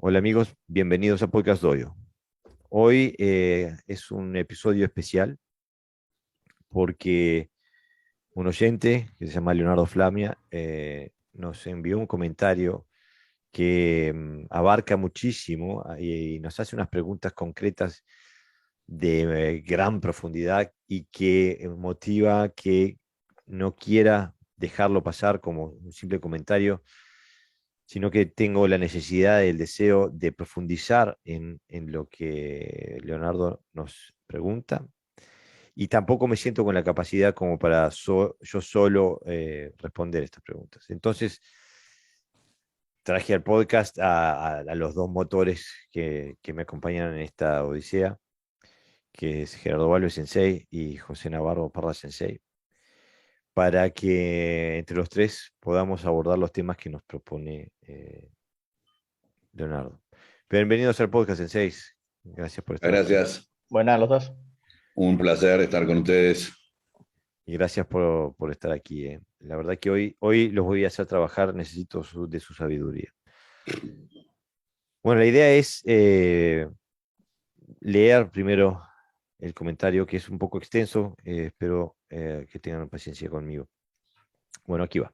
Hola amigos, bienvenidos a Podcast Doyo. Hoy es un episodio especial porque un oyente que se llama Leonardo Flamia nos envió un comentario que abarca muchísimo y nos hace unas preguntas concretas de gran profundidad y que motiva que no quiera dejarlo pasar como un simple comentario, sino que tengo la necesidad, el deseo de profundizar en lo que Leonardo nos pregunta. Y tampoco me siento con la capacidad como para yo solo responder estas preguntas. Entonces, traje al podcast a los dos motores que me acompañan en esta odisea, que es Gerardo Valve Sensei y José Navarro Parra Sensei, para que entre los tres podamos abordar los temas que nos propone Leonardo. Bienvenidos al podcast en 6. Gracias por estar aquí. Gracias, Buenas, los dos. un placer estar con ustedes. Y gracias por estar aquí. La verdad que hoy los voy a hacer trabajar, necesito de su sabiduría. Bueno, la idea es leer primero el comentario, que es un poco extenso. Espero que tengan paciencia conmigo. Bueno, aquí va.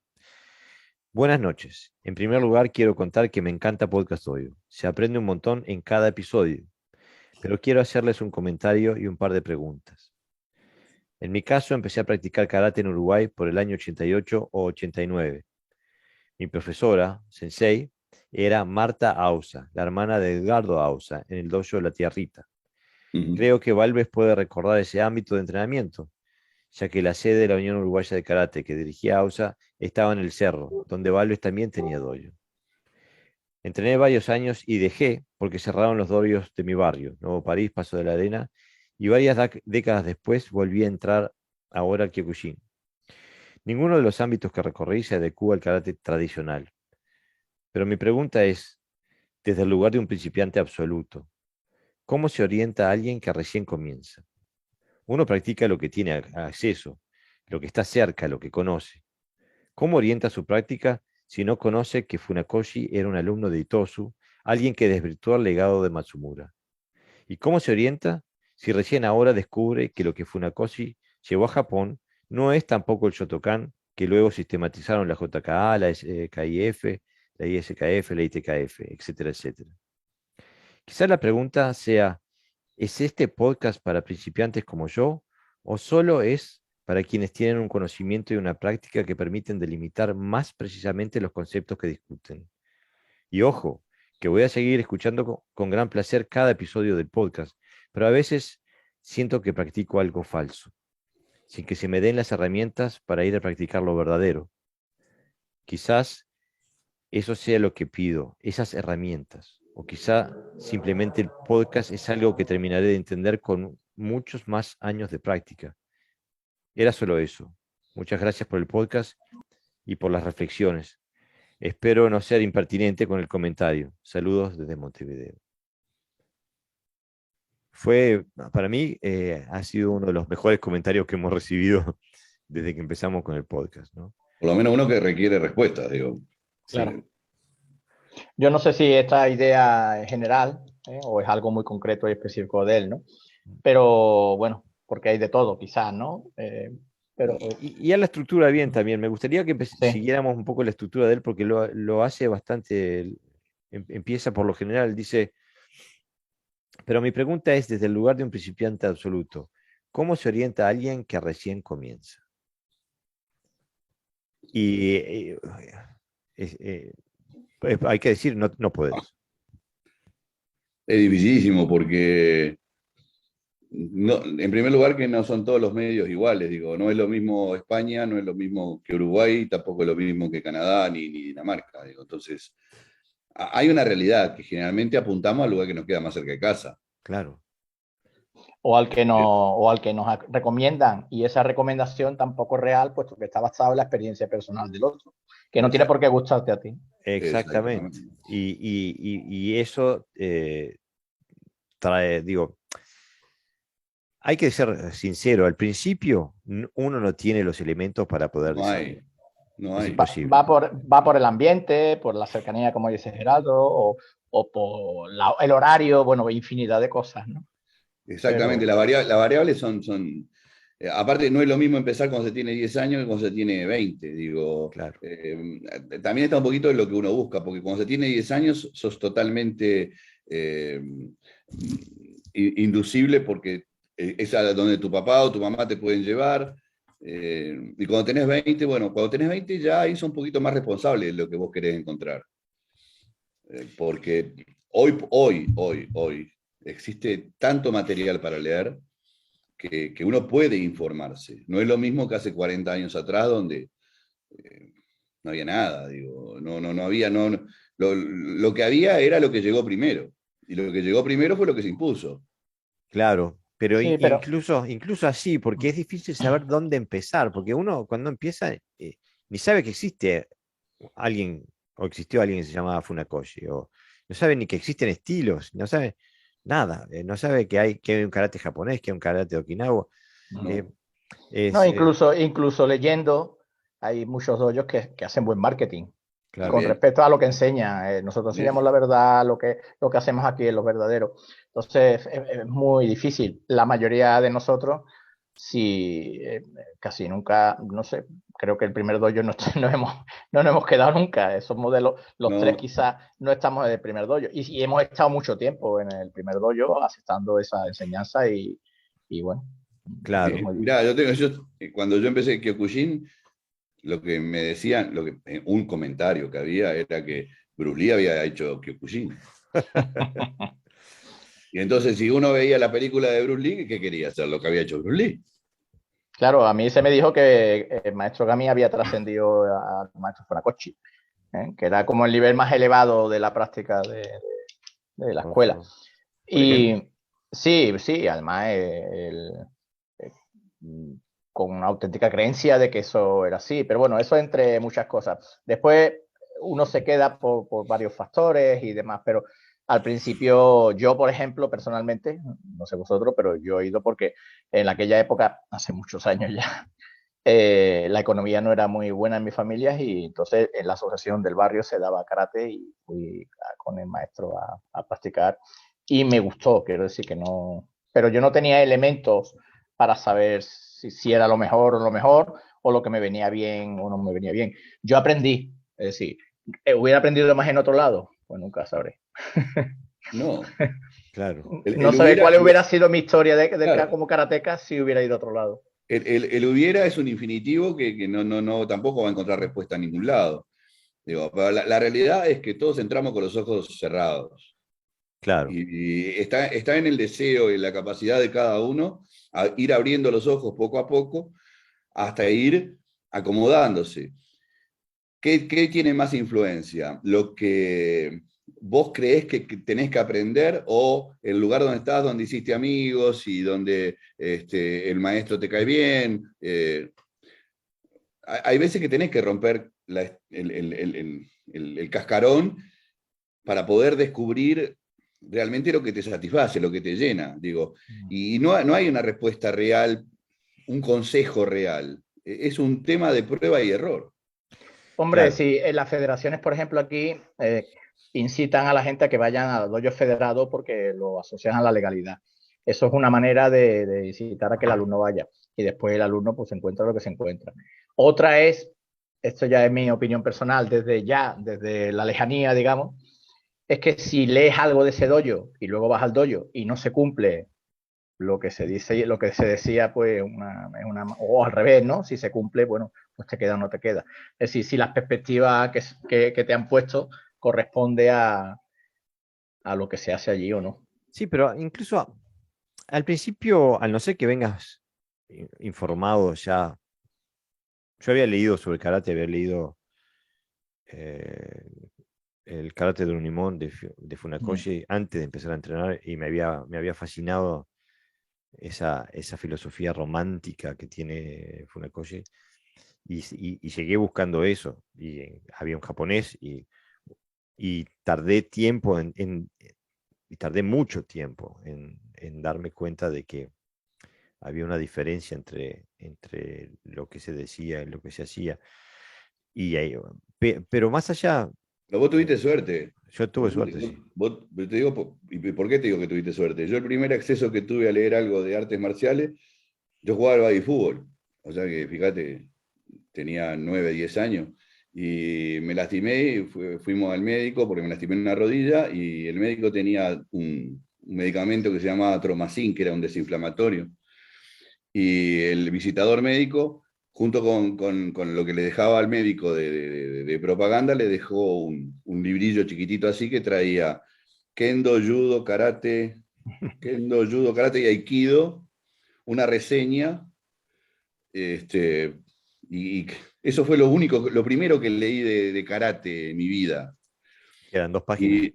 Buenas noches. En primer lugar, quiero contar que me encanta Podcast Audio. Se aprende un montón en cada episodio, pero quiero hacerles un comentario y un par de preguntas. En mi caso, empecé a practicar karate en Uruguay por el año 88 o 89. Mi profesora, sensei, era Marta Ausa, la hermana de Edgardo Ausa, en el dojo de la tía Rita. Ujú. Creo que Valves puede recordar ese ámbito de entrenamiento, ya que la sede de la Unión Uruguaya de Karate que dirigía Ausa estaba en el Cerro, donde Valves también tenía dojo. Entrené varios años y dejé porque cerraron los dojos de mi barrio, Nuevo París, Paso de la Arena, y varias décadas después volví a entrar ahora al Kyokushin. Ninguno de los ámbitos que recorrí se adecua al karate tradicional. Pero mi pregunta es, desde el lugar de un principiante absoluto, ¿cómo se orienta a alguien que recién comienza? Uno practica lo que tiene acceso, lo que está cerca, lo que conoce. ¿Cómo orienta su práctica si no conoce que Funakoshi era un alumno de Itosu, alguien que desvirtuó el legado de Matsumura? ¿Y cómo se orienta si recién ahora descubre que lo que Funakoshi llevó a Japón no es tampoco el Shotokan que luego sistematizaron la JKA, la KIF, la ISKF, la ITKF, etcétera, etcétera? Quizás la pregunta sea, ¿es este podcast para principiantes como yo o solo es para quienes tienen un conocimiento y una práctica que permiten delimitar más precisamente los conceptos que discuten? Y ojo, que voy a seguir escuchando con gran placer cada episodio del podcast, pero a veces siento que practico algo falso, sin que se me den las herramientas para ir a practicar lo verdadero. Quizás eso sea lo que pido, esas herramientas. O quizá simplemente el podcast es algo que terminaré de entender con muchos más años de práctica. Era solo eso. Muchas gracias por el podcast y por las reflexiones. Espero no ser impertinente con el comentario. Saludos desde Montevideo. Para mí, ha sido uno de los mejores comentarios que hemos recibido desde que empezamos con el podcast, ¿no? Por lo menos uno que requiere respuestas, digo. Sí. Claro. Yo no sé si esta idea es general, o es algo muy concreto y específico de él, ¿no? Pero bueno, porque hay de todo, quizás, ¿no? Pero Y a la estructura bien también. Me gustaría que sí, siguiéramos un poco la estructura de él porque lo hace bastante. Empieza por lo general, dice, pero mi pregunta es desde el lugar de un principiante absoluto, ¿cómo se orienta a alguien que recién comienza? Y es- eh, hay que decir, no, no puedes. Es dificilísimo porque, no, en primer lugar, que no son todos los medios iguales, digo. No es lo mismo España, no es lo mismo que Uruguay, tampoco es lo mismo que Canadá ni Dinamarca, digo. Entonces, hay una realidad que generalmente apuntamos al lugar que nos queda más cerca de casa. Claro, o al que nos recomiendan, y esa recomendación tampoco es real, puesto que está basada en la experiencia personal del otro, que no tiene Exact- por qué gustarte a ti. exactamente. Exactamente. Y eso trae, digo, hay que ser sincero, al principio uno no tiene los elementos para poder No decirlo. hay, no Es hay. imposible. Va por el ambiente, por la cercanía, como dice Gerardo, o por el horario, bueno, infinidad de cosas, ¿no? Exactamente, Pero, las variables aparte no es lo mismo empezar cuando se tiene 10 años que cuando se tiene 20, digo. Claro. También está un poquito en lo que uno busca, porque cuando se tiene 10 años sos totalmente inducible porque es a donde tu papá o tu mamá te pueden llevar. Y cuando tenés 20, bueno, cuando tenés 20 ya ahí sos un poquito más responsable de lo que vos querés encontrar. Porque hoy existe tanto material para leer que uno puede informarse. No es lo mismo que hace 40 años atrás, donde no había nada, digo, no había, lo que había era lo que llegó primero. Y lo que llegó primero fue lo que se impuso. Claro, pero sí, pero incluso así, porque es difícil saber dónde empezar, porque uno cuando empieza ni sabe que existe alguien, o existió alguien que se llamaba Funakoshi, o no sabe ni que existen estilos, no sabe nada, no sabe que hay un karate japonés, que hay un karate de Okinawa. eh, No, no, es, incluso leyendo, hay muchos dojos que hacen buen marketing. claro, Con también. respecto a lo que enseña. Nosotros enseñamos la verdad, lo que hacemos aquí es lo verdadero. Entonces es muy difícil. La mayoría de nosotros, si casi nunca, no sé, creo que el primer dojo no nos hemos quedado nunca. Somos de los tres No, quizás no estamos en el primer dojo. Y hemos estado mucho tiempo en el primer dojo aceptando esa enseñanza y bueno, es claro, muy mirá, difícil. cuando yo empecé Kyokushin, lo que me decían, un comentario que había era que Bruce Lee había hecho Kyokushin. Y entonces, si uno veía la película de Bruce Lee, ¿qué quería hacer? Lo que había hecho Bruce Lee. Claro, a mí se me dijo que el maestro Gami había trascendido al maestro Funakoshi, que era como el nivel más elevado de la práctica de la escuela. ojo, Por ejemplo. Y sí, sí, además eh, con una auténtica creencia de que eso era así, pero bueno, eso entre muchas cosas. Después uno se queda por varios factores y demás, pero al principio yo, por ejemplo, personalmente, no sé vosotros, pero yo he ido porque en aquella época, hace muchos años ya, la economía no era muy buena en mi familia y entonces en la asociación del barrio se daba karate y fui con el maestro a practicar y me gustó, quiero decir que no, pero yo no tenía elementos para saber si era lo mejor o lo que me venía bien o no me venía bien. Yo aprendí, es decir, hubiera aprendido más en otro lado, pues nunca sabré. No. claro. No El sabré hubiera, cuál hubiera sido mi historia claro, como karateca si hubiera ido a otro lado. el hubiera es un infinitivo que no, tampoco va a encontrar respuesta en ningún lado. Digo, pero la realidad es que todos entramos con los ojos cerrados. Claro. Y está en el deseo y la capacidad de cada uno a ir abriendo los ojos poco a poco hasta ir acomodándose. ¿Qué tiene más influencia? ¿Lo que vos creés que tenés que aprender o el lugar donde estás, donde hiciste amigos y donde el maestro te cae bien? Hay veces que tenés que romper el cascarón para poder descubrir realmente lo que te satisface, lo que te llena, digo. Y no hay una respuesta real, un consejo real. Es un tema de prueba y error. Hombre, Claro, si en las federaciones, por ejemplo, aquí incitan a la gente a que vayan a doyos federados porque lo asocian a la legalidad. Eso es una manera de incitar a que el alumno vaya y después el alumno pues se encuentra lo que se encuentra. Otra es, esto ya es mi opinión personal, desde la lejanía, digamos, es que si lees algo de ese doyo y luego vas al doyo y no se cumple lo que se dice, lo que se decía, pues, o al revés, ¿no? Si se cumple, bueno, pues te queda o no te queda. Es decir, si las perspectivas que te han puesto corresponde a lo que se hace allí o no. sí, pero incluso al principio, al no ser que vengas informado ya, yo había leído sobre karate, había leído eh, el karate de Unimon de Mm. Funakoshi antes de empezar a entrenar y me había fascinado esa filosofía romántica que tiene Funakoshi y llegué buscando eso y había un japonés y tardé tiempo y tardé mucho tiempo en darme cuenta de que había una diferencia entre lo que se decía y lo que se hacía. Pero más allá, No, vos tuviste suerte. Yo tuve suerte, sí. Te digo, ¿y por qué te digo que tuviste suerte? Yo el primer acceso que tuve a leer algo de artes marciales, yo jugaba al body fútbol. O sea que, fíjate, tenía 9, 10 años. Y me lastimé, y fuimos al médico porque me lastimé en una rodilla y el médico tenía un medicamento que se llamaba Tromacin, que era un desinflamatorio. Y el visitador médico, junto con lo que le dejaba al médico de propaganda, le dejó un librillo chiquitito así que traía Kendo, Judo, Karate y Aikido, una reseña, este, y eso fue lo primero que leí de karate en mi vida. Eran 2 páginas.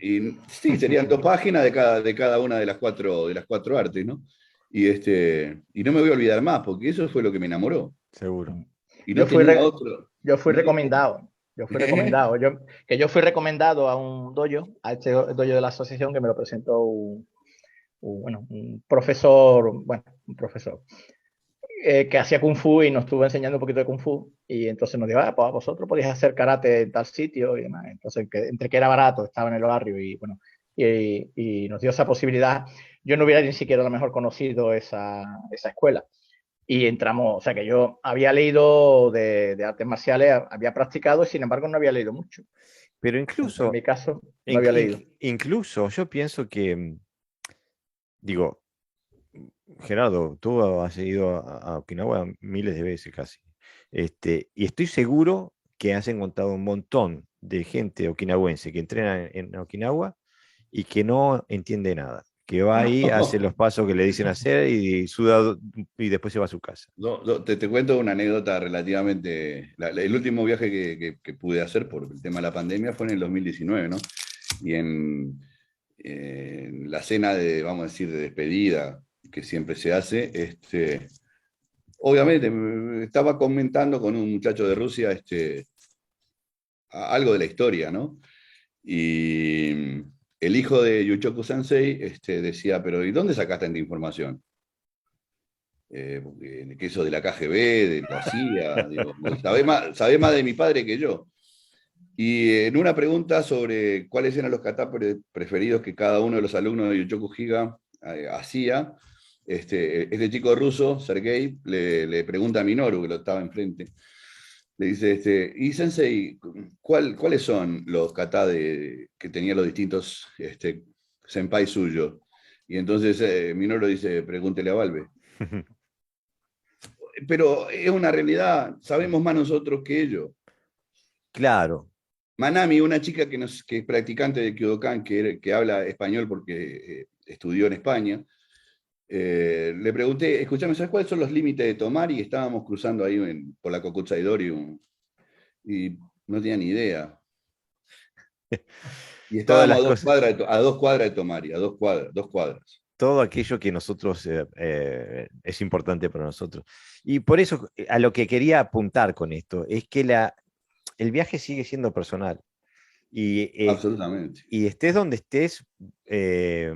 Y, y sí, serían 2 páginas de cada una de las cuatro artes, ¿no? Y no me voy a olvidar más, porque eso fue lo que me enamoró. Seguro. Y Yo no fui, tenía otro. yo fui No tenía- recomendado. Yo fui recomendado. Yo fui recomendado a un dojo, a este dojo de la asociación que me lo presentó un profesor, un profesor que hacía Kung Fu y nos estuvo enseñando un poquito de Kung Fu. Y entonces nos dijo, pues vosotros podéis hacer karate en tal sitio y demás. Entonces, entre que era barato, estaba en el barrio y bueno, y nos dio esa posibilidad. Yo no hubiera ni siquiera a lo mejor conocido esa escuela. Y entramos, o sea que yo había leído de artes marciales, había practicado y sin embargo no había leído mucho. Pero En incluso, mi caso, no había leído. incluso yo pienso que, digo, Gerardo, tú has ido a Okinawa miles de veces casi. Y estoy seguro que has encontrado un montón de gente okinawense que entrena en Okinawa y que no entiende nada. Que va ahí, hace los pasos que le dicen hacer y suda y después se va a su casa. Te cuento una anécdota relativamente. El último viaje que pude hacer por el tema de la pandemia fue en el 2019, ¿no? Y en la cena vamos a decir, de despedida que siempre se hace, obviamente estaba comentando con un muchacho de Rusia algo de la historia, ¿no? Y el hijo de Yuchoku Sensei decía, pero ¿y dónde sacaste tanta información? Que eso de la KGB, lo hacía, digo, sabés más de mi padre que yo. Y en una pregunta sobre cuáles eran los katas preferidos que cada uno de los alumnos de Yuchoku Higa hacía, este chico ruso, Sergei, le pregunta a Minoru, que lo estaba enfrente, le dice, y Sensei, ¿cuáles son los kata que tenían los distintos senpai suyos? Y entonces Minoru dice, pregúntele a Valve. Pero es una realidad, sabemos más nosotros que ellos. Claro. Manami, una chica que es practicante de Kyodokan, que habla español porque estudió en España, le pregunté, escúchame, ¿sabes cuáles son los límites de Tomari? Y estábamos cruzando ahí por la Kokuchaidori y no tenía ni idea. Y Todas estábamos las cosas, a 2 cuadras de Tomari, a 2 cuadras. todo aquello que nosotros es importante para nosotros. Y por eso, a lo que quería apuntar con esto, es que el viaje sigue siendo personal. Absolutamente. Y estés donde estés, eh,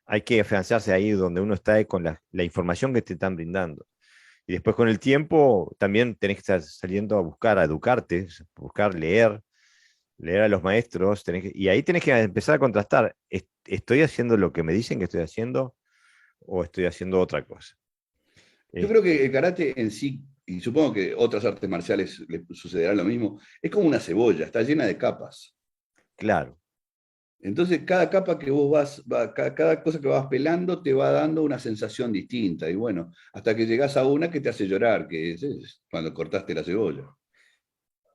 hay que afianzarse ahí donde uno está con la información que te están brindando. Y después con el tiempo también tenés que estar saliendo a buscar, a educarte, buscar leer a los maestros, y ahí tenés que empezar a contrastar, ¿estoy haciendo lo que me dicen que estoy haciendo o estoy haciendo otra cosa? Yo creo que el karate en sí, y supongo que otras artes marciales le sucederá lo mismo, es como una cebolla, está llena de capas. Claro, Entonces, cada capa que vos cada cosa que vas pelando te va dando una sensación distinta. Y bueno, hasta que llegás a una que te hace llorar, que es cuando cortaste la cebolla.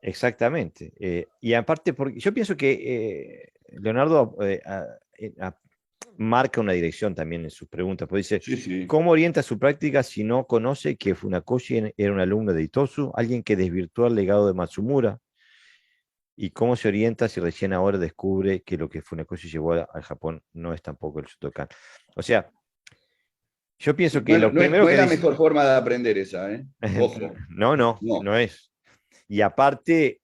exactamente. Y aparte, porque yo pienso que Leonardo marca una dirección también en sus preguntas, porque dice, Sí, sí. ¿cómo orienta su práctica si no conoce que Funakoshi era un alumno de Itosu, alguien que desvirtuó el legado de Matsumura? ¿Y cómo se orienta si recién ahora descubre que lo que Funakoshi llevó al Japón no es tampoco el Shotokan? O sea, yo pienso que lo primero No es que la dice, mejor forma de aprender esa, ¿eh? Ojo. no, no, No. no es. Y aparte,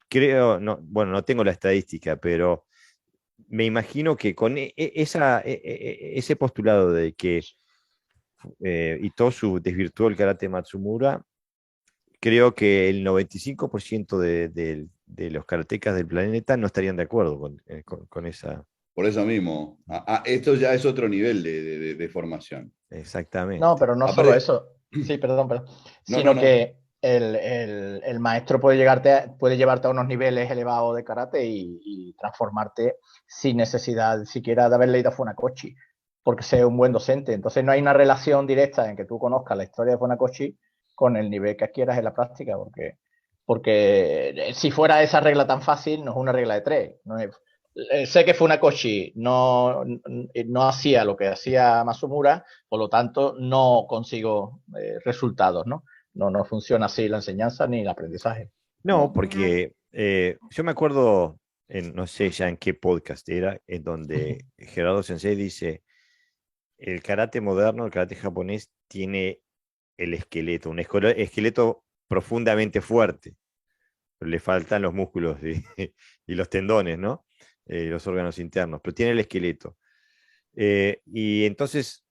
creo, no, bueno, no tengo la estadística, pero me imagino que con ese postulado de que Itosu desvirtuó el karate Matsumura, creo que el 95% de los karatecas del planeta no estarían de acuerdo con esa. Por eso mismo. Esto ya es otro nivel de formación. Exactamente. No, pero no solo eso. Sí, perdón. Sino No. que el maestro puede llevarte a unos niveles elevados de karate y transformarte sin necesidad siquiera de haber leído Funakoshi, porque sea un buen docente. Entonces no hay una relación directa en que tú conozcas la historia de Funakoshi con el nivel que adquieras en la práctica, porque si fuera esa regla tan fácil, no es una regla de tres. No es, sé que Funakoshi no hacía lo que hacía Masumura, por lo tanto no consigo resultados, ¿no? No funciona así la enseñanza ni el aprendizaje. No, porque yo me acuerdo, no sé ya en qué podcast era, en donde Gerardo Sensei dice, el karate moderno, el karate japonés, tiene el esqueleto, un esqueleto profundamente fuerte, pero le faltan los músculos y los tendones, ¿no? Los órganos internos, pero tiene el esqueleto. Y entonces,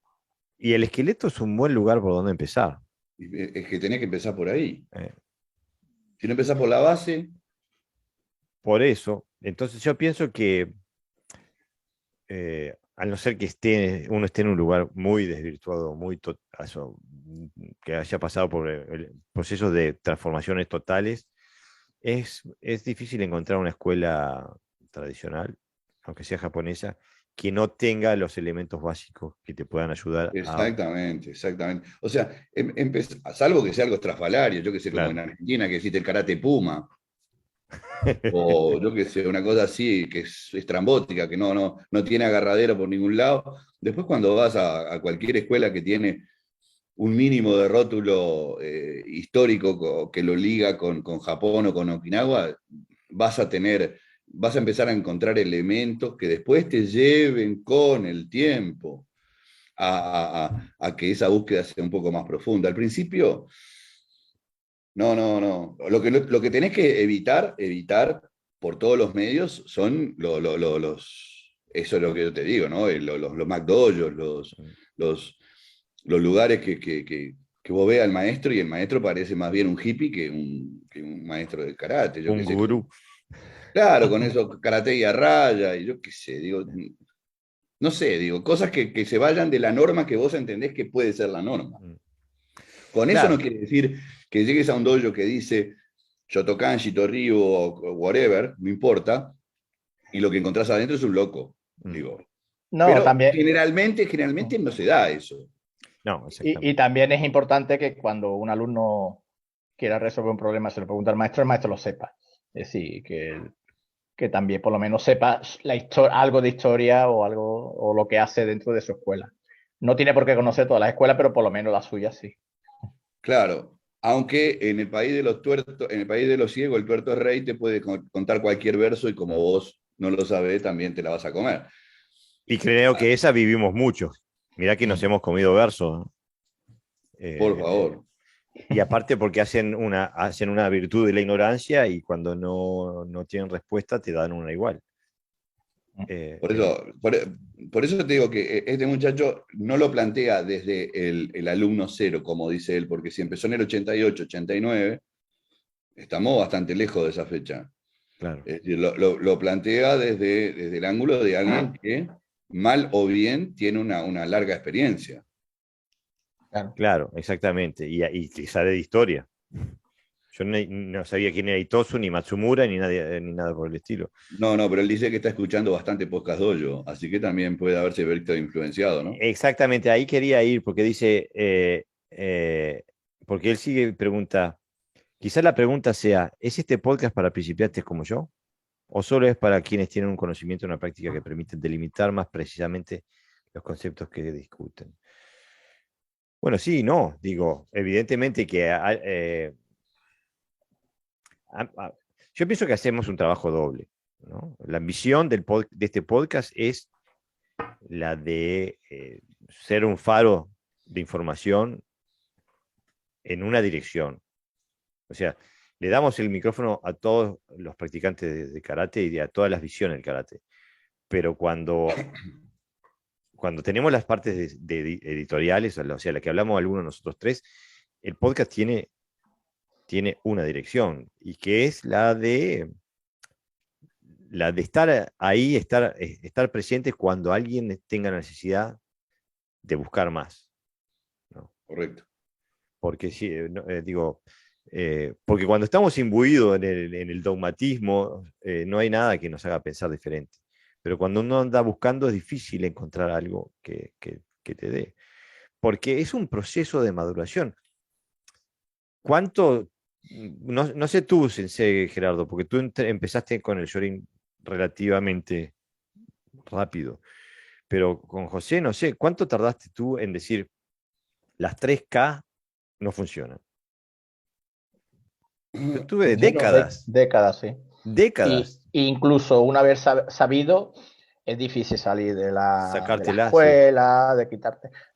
y el esqueleto es un buen lugar por donde empezar. Es que tenés que empezar por ahí. Eh, Si no empezás por la base, por eso, entonces yo pienso que al no ser que uno esté en un lugar muy desvirtuado, que haya pasado por procesos de transformaciones totales, es difícil encontrar una escuela tradicional, aunque sea japonesa, que no tenga los elementos básicos que te puedan ayudar a... exactamente. O sea, salvo que sea algo estrafalario, yo que sé, como en Claro. Argentina, que existe el karate Puma, o yo que sé, una cosa así, que es estrambótica, que no tiene agarradero por ningún lado. Después cuando vas a cualquier escuela que tiene un mínimo de rótulo histórico que lo liga con Japón o con Okinawa, vas a empezar a encontrar elementos que después te lleven con el tiempo a que esa búsqueda sea un poco más profunda. Al principio, no. Lo que tenés que evitar por todos los medios son eso es lo que yo te digo, ¿no? Los McDojos, los lugares que vos veas al maestro y el maestro parece más bien un hippie que un maestro de karate. Yo Un qué sé, gurú. claro, con eso karate y a raya, y yo qué sé, digo, no sé, digo, cosas que se vayan de la norma que vos entendés que puede ser la norma. Con eso no Claro. quiere decir que llegues a un dojo que dice Shotokan, Shitoryu o whatever, no importa, y lo que encontrás adentro es un loco, digo. No, Pero también. generalmente no se da eso. No, Y exactamente. también es importante que cuando un alumno quiera resolver un problema, se lo pregunta al maestro, el maestro lo sepa. Es decir, que también por lo menos sepa algo de historia o algo o lo que hace dentro de su escuela. No tiene por qué conocer todas las escuelas, pero por lo menos la suya sí. Claro, aunque en el país de los tuertos, en el país de los ciegos, el tuerto rey te puede contar cualquier verso y como vos no lo sabés, también te la vas a comer. Y creo que esa vivimos muchos. Mirá que nos hemos comido versos. Por Eh, favor. y aparte porque hacen una virtud de la ignorancia y cuando no tienen respuesta te dan una igual. Eh, Por eh, eso, por eso te digo que este muchacho no lo plantea desde el alumno cero, como dice él, porque si empezó en el 88, 89, estamos bastante lejos de esa fecha. claro, Es decir, lo plantea desde el ángulo de alguien que, mal o bien, tiene una larga experiencia. Claro. claro, exactamente. Y que sabe de historia. Yo no sabía quién era Itosu, ni Matsumura, ni nadie, ni nada por el estilo. No, pero él dice que está escuchando bastante podcast dojo, así que también puede haberse visto influenciado, ¿no? Exactamente, ahí quería ir porque dice, porque él sigue pregunta, quizás la pregunta sea, ¿es este podcast para principiantes como yo? ¿O solo es para quienes tienen un conocimiento y una práctica que permiten delimitar más precisamente los conceptos que discuten? Bueno, sí, no, digo, evidentemente que yo pienso que hacemos un trabajo doble, ¿no? La ambición de este podcast es la de ser un faro de información en una dirección. O sea, le damos el micrófono a todos los practicantes de karate y a todas las visiones del karate. Pero cuando tenemos las partes de editoriales, o sea, la que hablamos algunos nosotros tres, el podcast tiene una dirección y que es la de la de estar ahí, estar presente cuando alguien tenga necesidad de buscar más, ¿no? Correcto. Porque sí, digo, porque cuando estamos imbuidos en el dogmatismo, no hay nada que nos haga pensar diferente. Pero cuando uno anda buscando es difícil encontrar algo que te dé. Porque es un proceso de maduración. ¿Cuánto? No sé tú, Sensei Gerardo, porque tú empezaste con el shorin relativamente rápido, pero con José, no sé, ¿cuánto tardaste tú en decir las 3K no funcionan? Yo tuve Bueno, décadas, Décadas, sí. décadas Y incluso una vez sabido, es difícil salir de la sacártela, sí. escuela,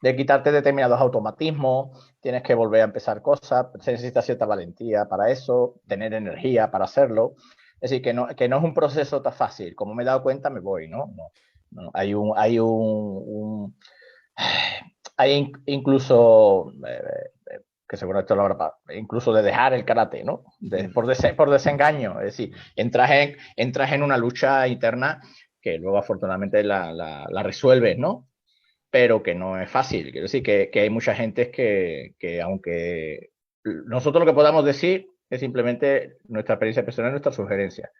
de quitarte determinados automatismos, tienes que volver a empezar cosas, se necesita cierta valentía para eso, tener energía para hacerlo. Es decir, que no es un proceso tan fácil. Como me he dado cuenta, me voy, ¿no? No, hay incluso que seguro esto lo habrá incluso de dejar el karate, ¿no? Por desengaño, es decir, entras en una lucha interna que luego afortunadamente la resuelves, ¿no? Pero que no es fácil. Quiero decir que hay mucha gente que aunque nosotros lo que podamos decir es simplemente nuestra experiencia personal, nuestra sugerencia.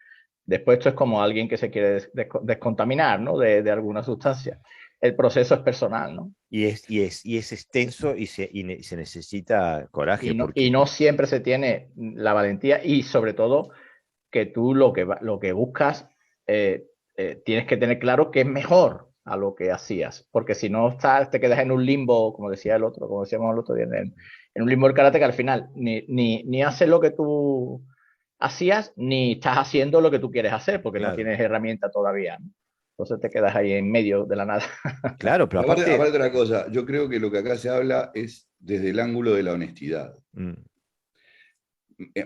Después esto es como alguien que se quiere descontaminar, ¿no? De alguna sustancia. El proceso es personal, ¿no? Y es extenso y se necesita coraje Y porque, no siempre se tiene la valentía y sobre todo que tú lo que buscas tienes que tener claro que es mejor a lo que hacías, porque si no te quedas en un limbo, como decía el otro, como decíamos el otro día, en un limbo del karate que al final ni haces lo que tú hacías, ni estás haciendo lo que tú quieres hacer, porque no claro, tienes herramienta todavía, ¿no? Entonces te quedas ahí en medio de la nada. claro, pero Aparte, aparte, aparte otra cosa, yo creo que lo que acá se habla es desde el ángulo de la honestidad. mm,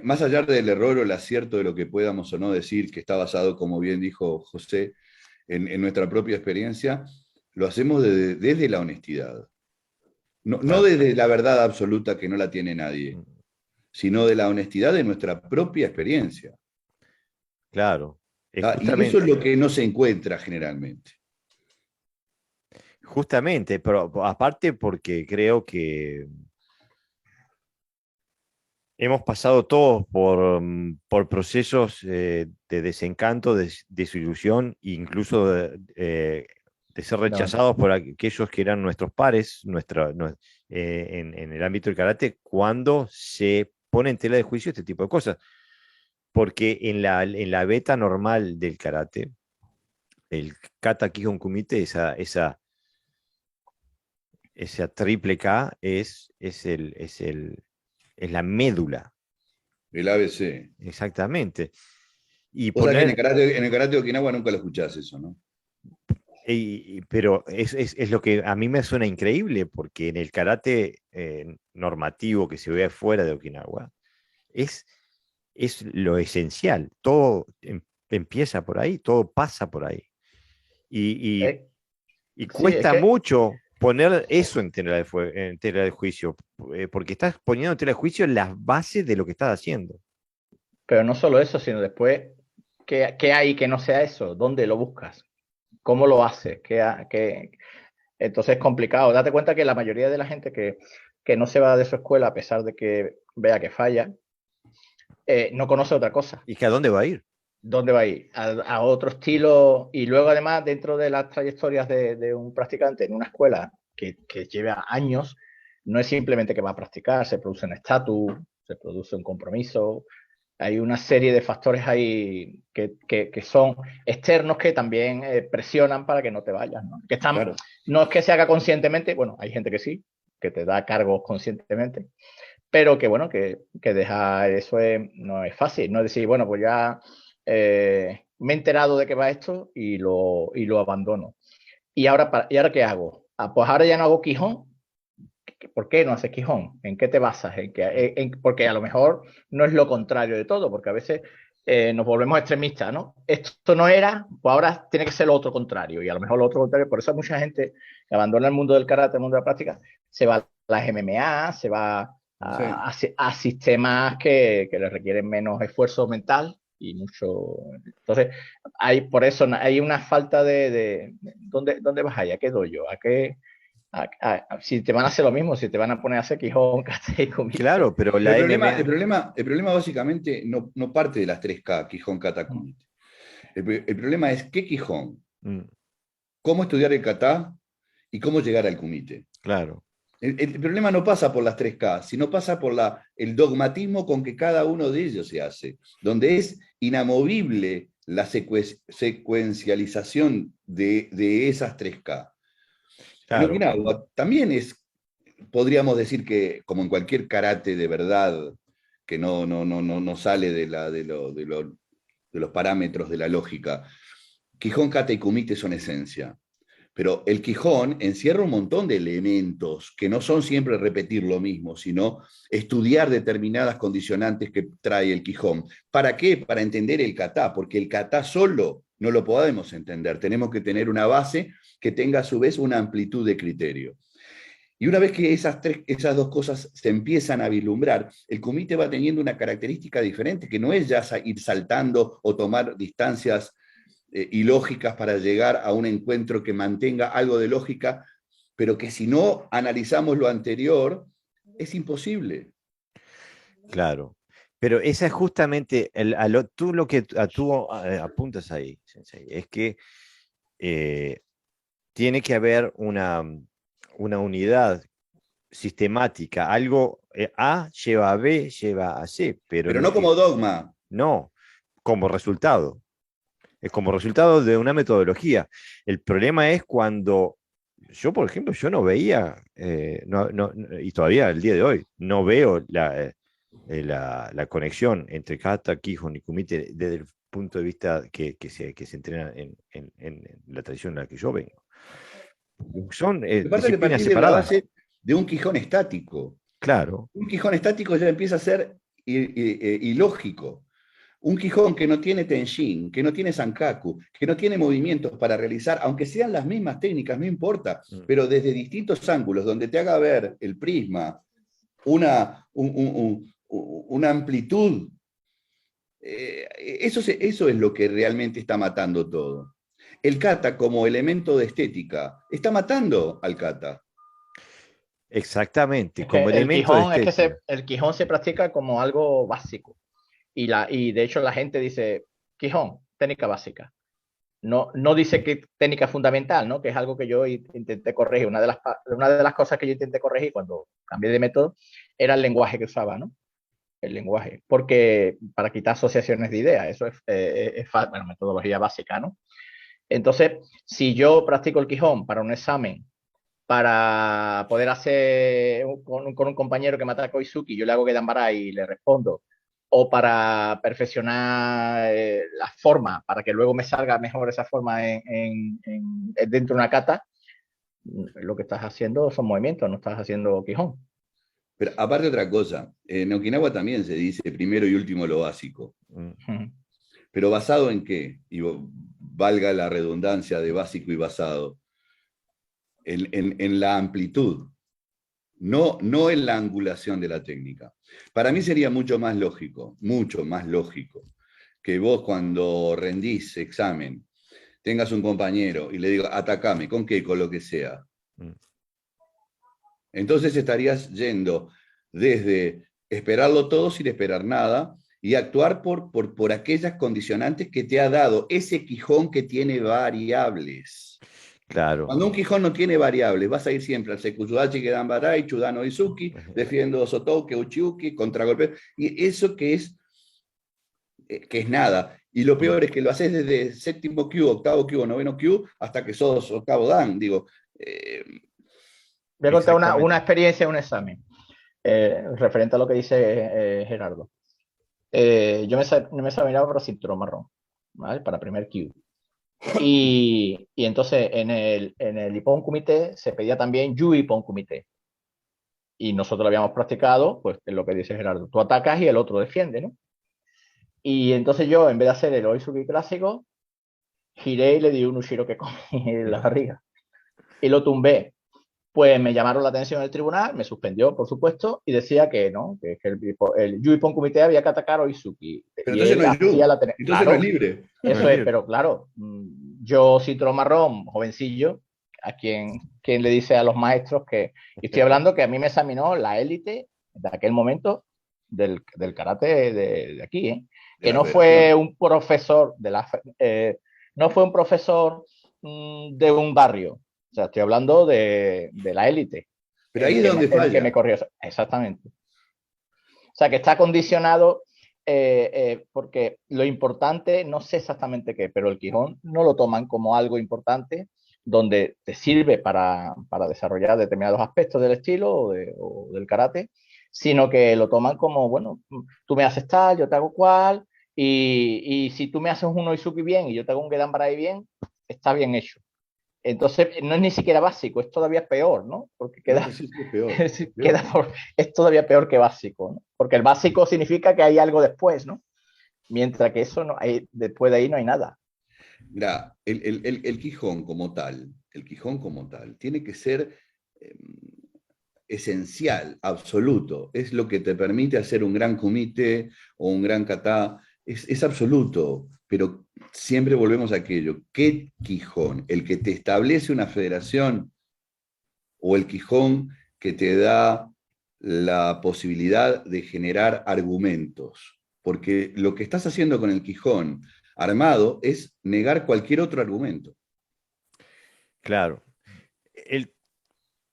Más allá del error o el acierto de lo que podamos o no decir, que está basado, como bien dijo José, en nuestra propia experiencia, lo hacemos desde la honestidad. No claro, desde la verdad absoluta que no la tiene nadie, mm, sino de la honestidad de nuestra propia experiencia. claro, es Y eso es lo justamente. que no se encuentra generalmente. Justamente, pero aparte porque creo que hemos pasado todos por procesos de desencanto, de desilusión, incluso de ser No, rechazados por aquellos que eran nuestros pares en el ámbito del karate, cuando se pone en tela de juicio este tipo de cosas. Porque en la beta normal del karate, el kata kihon kumite, esa triple K es la médula, El ABC. exactamente. Y Vos sabés que poner, en el karate de Okinawa nunca lo escuchás eso, ¿no? pero es lo que a mí me suena increíble, porque en el karate normativo que se ve afuera de Okinawa, es, es lo esencial. Todo empieza por ahí, todo pasa por ahí. Y, y- eh, y sí, es cuesta que mucho poner eso en tela de juicio, porque estás poniendo en tela de juicio las bases de lo que estás haciendo. pero no solo eso, sino después, ¿qué hay que no sea eso? ¿Dónde lo buscas? ¿Cómo lo haces? Entonces es complicado. Date cuenta que la mayoría de la gente que no se va de su escuela, a pesar de que vea que falla, no conoce otra cosa. ¿Y que a dónde va a ir? ¿Dónde va a ir? A otro estilo. Y luego, además, dentro de las trayectorias de un practicante en una escuela que lleva años, no es simplemente que va a practicar, se produce un estatus, se produce un compromiso, hay una serie de factores ahí que son externos que también presionan para que no te vayas, ¿no? Claro. No es que se haga conscientemente, bueno, hay gente que sí, que te da cargos conscientemente, pero que bueno, que dejar eso no es fácil, no es decir, bueno, pues ya me he enterado de que va esto y lo abandono. ¿Y ahora qué hago? Ah, pues ahora ya no hago Quijón. ¿Por qué no haces Quijón? ¿En qué te basas? Porque a lo mejor no es lo contrario de todo, porque a veces nos volvemos extremistas, ¿no? Esto no era, pues ahora tiene que ser lo otro contrario, y a lo mejor lo otro contrario. Por eso mucha gente que abandona el mundo del karate, el mundo de la práctica, se va a las MMA, se va Sí. a sistemas que le requieren menos esfuerzo mental, y mucho. Entonces, por eso hay una falta ¿dónde vas ahí? ¿A qué doy yo? ¿A qué? Si te van a hacer lo mismo, si te van a poner a hacer Quijón, Kata y Kumite. Claro, pero Pero la MMA... el problema básicamente no parte de las 3K, Quijón, Kata, Kumite. El problema es qué Quijón, cómo estudiar el Kata y cómo llegar al Kumite. Claro. El problema no pasa por las 3K, sino pasa por el dogmatismo con que cada uno de ellos se hace, donde es inamovible la secuencialización de esas 3K. En Claro. Okinawa también podríamos decir que, como en cualquier karate de verdad, que no sale de los parámetros de la lógica, Quijón, Kata y Kumite son esencia. Pero el Quijón encierra un montón de elementos que no son siempre repetir lo mismo, sino estudiar determinadas condicionantes que trae el Quijón. ¿Para qué? Para entender el kata, porque el kata solo no lo podemos entender. Tenemos que tener una base que tenga a su vez una amplitud de criterio. Y una vez que esas dos cosas se empiezan a vislumbrar, el kumite va teniendo una característica diferente, que no es ya ir saltando o tomar distancias ilógicas para llegar a un encuentro que mantenga algo de lógica, pero que si no analizamos lo anterior, es imposible. Claro. Pero esa es justamente, tú lo que apuntas ahí, Sensei, es que tiene que haber una unidad sistemática, algo A lleva a B, lleva a C, pero Pero lo no que como dogma. no, como resultado. Es como resultado de una metodología. El problema es cuando yo, por ejemplo, yo no veía, y todavía al día de hoy, no veo la conexión entre Kata, Quijón y Kumite desde el punto de vista que se entrena en la tradición en la que yo vengo. Son Aparte que disciplinas partir de la separadas. base de un Quijón estático. Claro. Un Quijón estático ya empieza a ser ilógico. Un Quijón que no tiene Tenshin, que no tiene Sankaku, que no tiene movimientos para realizar, aunque sean las mismas técnicas, no importa, pero desde distintos ángulos, donde te haga ver el prisma, una amplitud. Eso es lo que realmente está matando todo. El kata como elemento de estética está matando al kata. Exactamente, Es que como elemento de estética. el Quijón se practica como algo básico. Y de hecho la gente dice, Quijón, técnica básica. No dice que técnica fundamental, ¿no? Que es algo que yo intenté corregir. Una de las cosas que yo intenté corregir cuando cambié de método era el lenguaje que usaba, ¿no? El lenguaje. Porque para quitar asociaciones de ideas, eso bueno, metodología básica, ¿no? Entonces, si yo practico el Quijón para un examen, para poder hacer con un compañero que me ataca Koizuki, yo le hago Gedambara y le respondo, o para perfeccionar la forma, para que luego me salga mejor esa forma dentro de una kata, lo que estás haciendo son movimientos, no estás haciendo Quijón. Pero aparte otra cosa, en Okinawa también se dice primero y último lo básico. Pero ¿basado en qué? Y valga la redundancia de básico y basado. En la amplitud, no en la angulación de la técnica. Para mí sería mucho más lógico, que vos cuando rendís examen tengas un compañero y le digo, atacame, ¿con qué? Con lo que sea. Entonces estarías yendo desde esperarlo todo sin esperar nada y actuar por aquellas condicionantes que te ha dado ese Quijón que tiene variables. Claro. Cuando un Quijón no tiene variables, vas a ir siempre al Sekusudachi, Gedanbarai, Chudano Izuki, defiendo Sotoke, Uchiuki, contragolpe, y eso que es nada. Y lo peor es que lo haces desde séptimo Q, octavo Q, noveno Q, hasta que sos octavo Dan. Digo, voy a contar una experiencia en un examen, referente a lo que dice Gerardo. Yo me examinaba para cinturón marrón, ¿vale? Para primer Q. Y entonces en el Ippon Kumite se pedía también Yu Ippon Kumite. Y nosotros lo habíamos practicado, pues es lo que dice Gerardo. Tú atacas y el otro defiende, ¿no? Y entonces yo, en vez de hacer el Oizuki clásico, giré y le di un Ushiro que comí en la barriga. Y lo tumbé. Pues me llamaron la atención el tribunal, me suspendió, por supuesto, y decía que no, que el Yui Pon había que atacar a Oizuki. Pero Y entonces no él es hacía Yu, la... entonces no es Claro, libre. No eso es es, libre. pero claro, yo cinturón marrón, jovencillo, a quien le dice a los maestros que... Y estoy hablando que a mí me examinó la élite de aquel momento del karate de aquí, ¿eh? De Que la no fue federación. un profesor no fue un profesor de un barrio. O sea, estoy hablando de la élite, Pero ahí es donde el que me falla. corrió. Exactamente. O sea, que está condicionado porque lo importante, no sé exactamente qué, pero el Quijón no lo toman como algo importante donde te sirve para desarrollar determinados aspectos del estilo o del karate, sino que lo toman como, bueno, tú me haces tal, yo te hago cual, y si tú me haces un Oizuki bien y yo te hago un Gedan Barai bien, está bien hecho. Entonces, no es ni siquiera básico, es todavía peor, ¿no? Porque No, queda, sí, sí, es peor. Es queda peor. es todavía peor que básico, ¿no? Porque el básico significa que hay algo después, ¿no? Mientras que eso no hay, después de ahí no hay nada. Mira, el Quijón como tal, el Quijón como tal, tiene que ser eh, esencial, absoluto. Es lo que te permite hacer un gran kumite o un gran kata. Es absoluto, pero siempre volvemos a aquello. ¿Qué Quijón? ¿El que te establece una federación o el Quijón que te da la posibilidad de generar argumentos? Porque lo que estás haciendo con el Quijón armado es negar cualquier otro argumento. Claro. El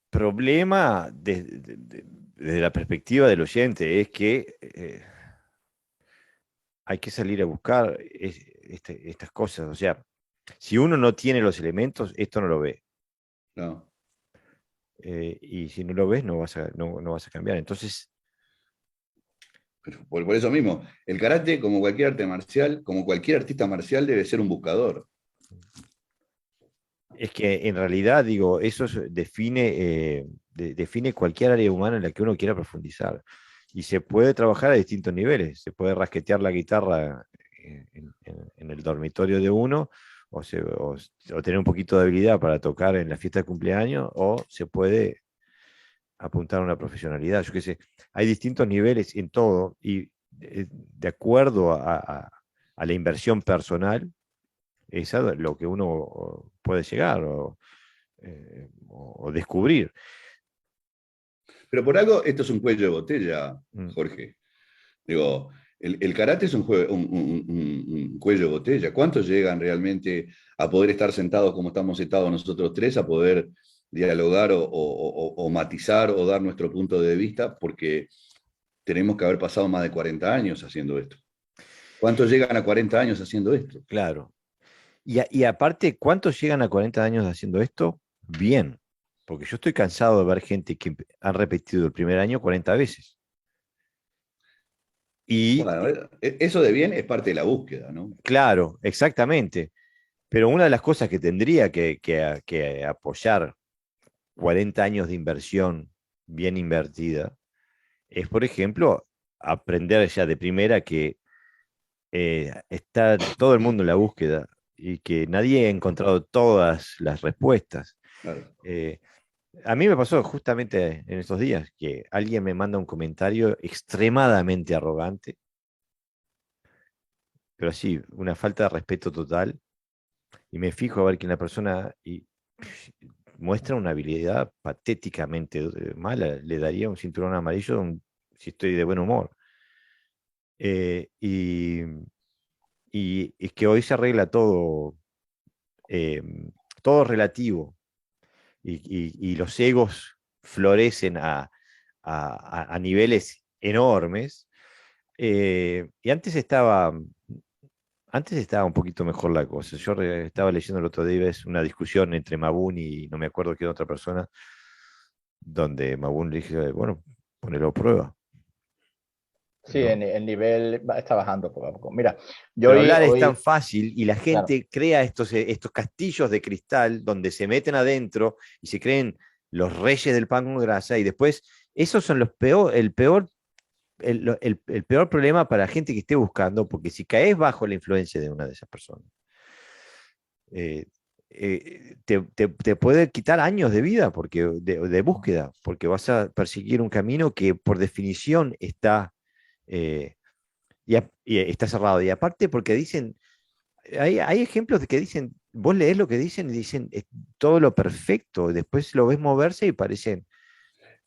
problema desde la perspectiva del oyente es que hay que salir a buscar estas cosas. O sea, si uno no tiene los elementos, esto no lo ve. No. Y si no lo ves, no vas a cambiar. Entonces, Pero por eso mismo, el karate, como cualquier arte marcial, como cualquier artista marcial, debe ser un buscador. es que en realidad, digo, define cualquier área humana en la que uno quiera profundizar. Y se puede trabajar a distintos niveles. Se puede rasquetear la guitarra en el dormitorio de uno, o tener un poquito de habilidad para tocar en la fiesta de cumpleaños, o se puede apuntar a una profesionalidad. Yo qué sé, hay distintos niveles en todo, y de acuerdo a la inversión personal, es a lo que uno puede llegar o descubrir. Pero por algo, esto es un cuello de botella, Mm. Jorge. Digo, el karate es un cuello de botella. ¿Cuántos llegan realmente a poder estar sentados como estamos sentados nosotros tres, a poder dialogar o matizar o dar nuestro punto de vista? Porque tenemos que haber pasado más de 40 años haciendo esto. ¿Cuántos llegan a 40 años haciendo esto? Claro. Y aparte, ¿cuántos llegan a 40 años haciendo esto? Bien. Porque yo estoy cansado de ver gente que han repetido el primer año 40 veces. Y Bueno, eso de bien es parte de la búsqueda, ¿no? claro, exactamente. Pero una de las cosas que tendría que apoyar 40 años de inversión bien invertida es, por ejemplo, aprender ya de primera que está todo el mundo en la búsqueda y que nadie ha encontrado todas las respuestas. Claro. Eh, a mí me pasó justamente en estos días que alguien me manda un comentario extremadamente arrogante, pero sí, una falta de respeto total, y me fijo a ver quién es la persona y muestra una habilidad patéticamente mala. Le daría un cinturón amarillo si estoy de buen humor. Eh, y, y es que hoy se arregla todo, eh, todo relativo, y los egos florecen a niveles enormes. Y antes estaba un poquito mejor la cosa. Yo estaba leyendo el otro día una discusión entre Mabún y no me acuerdo qué otra persona, donde Mabún le dije, bueno, ponelo a prueba, Sí, ¿no? el nivel está bajando poco a poco. Mira, yo Pero hoy, hablar es tan hoy fácil y la claro, gente crea estos castillos de cristal donde se meten adentro y se creen los reyes del pan con grasa, y después esos son el peor problema para la gente que esté buscando, porque si caes bajo la influencia de una de esas personas, eh, te puede quitar años de vida, de búsqueda, porque vas a perseguir un camino que por definición está, eh, y está cerrado. Y aparte porque dicen, hay ejemplos de que dicen, vos lees lo que dicen y dicen todo lo perfecto, después lo ves moverse y parecen...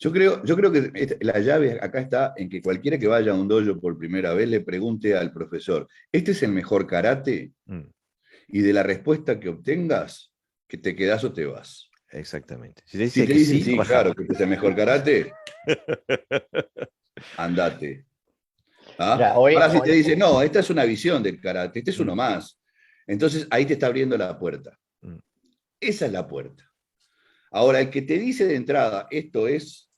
Yo creo que la llave acá está en que cualquiera que vaya a un dojo por primera vez le pregunte al profesor, ¿este es el mejor karate? Mm, Y de la respuesta que obtengas, que te quedás o te vas. exactamente. Si te Si dice te que dicen, sí, sí, raja. claro, que este es el mejor karate, andate. Mira, ¿Ah? hoy, Ahora si te dice, no, esta es una visión del karate, este es uno Mm, más. Entonces ahí te está abriendo la puerta. mm, Esa es la puerta. Ahora, el que te dice de entrada, esto es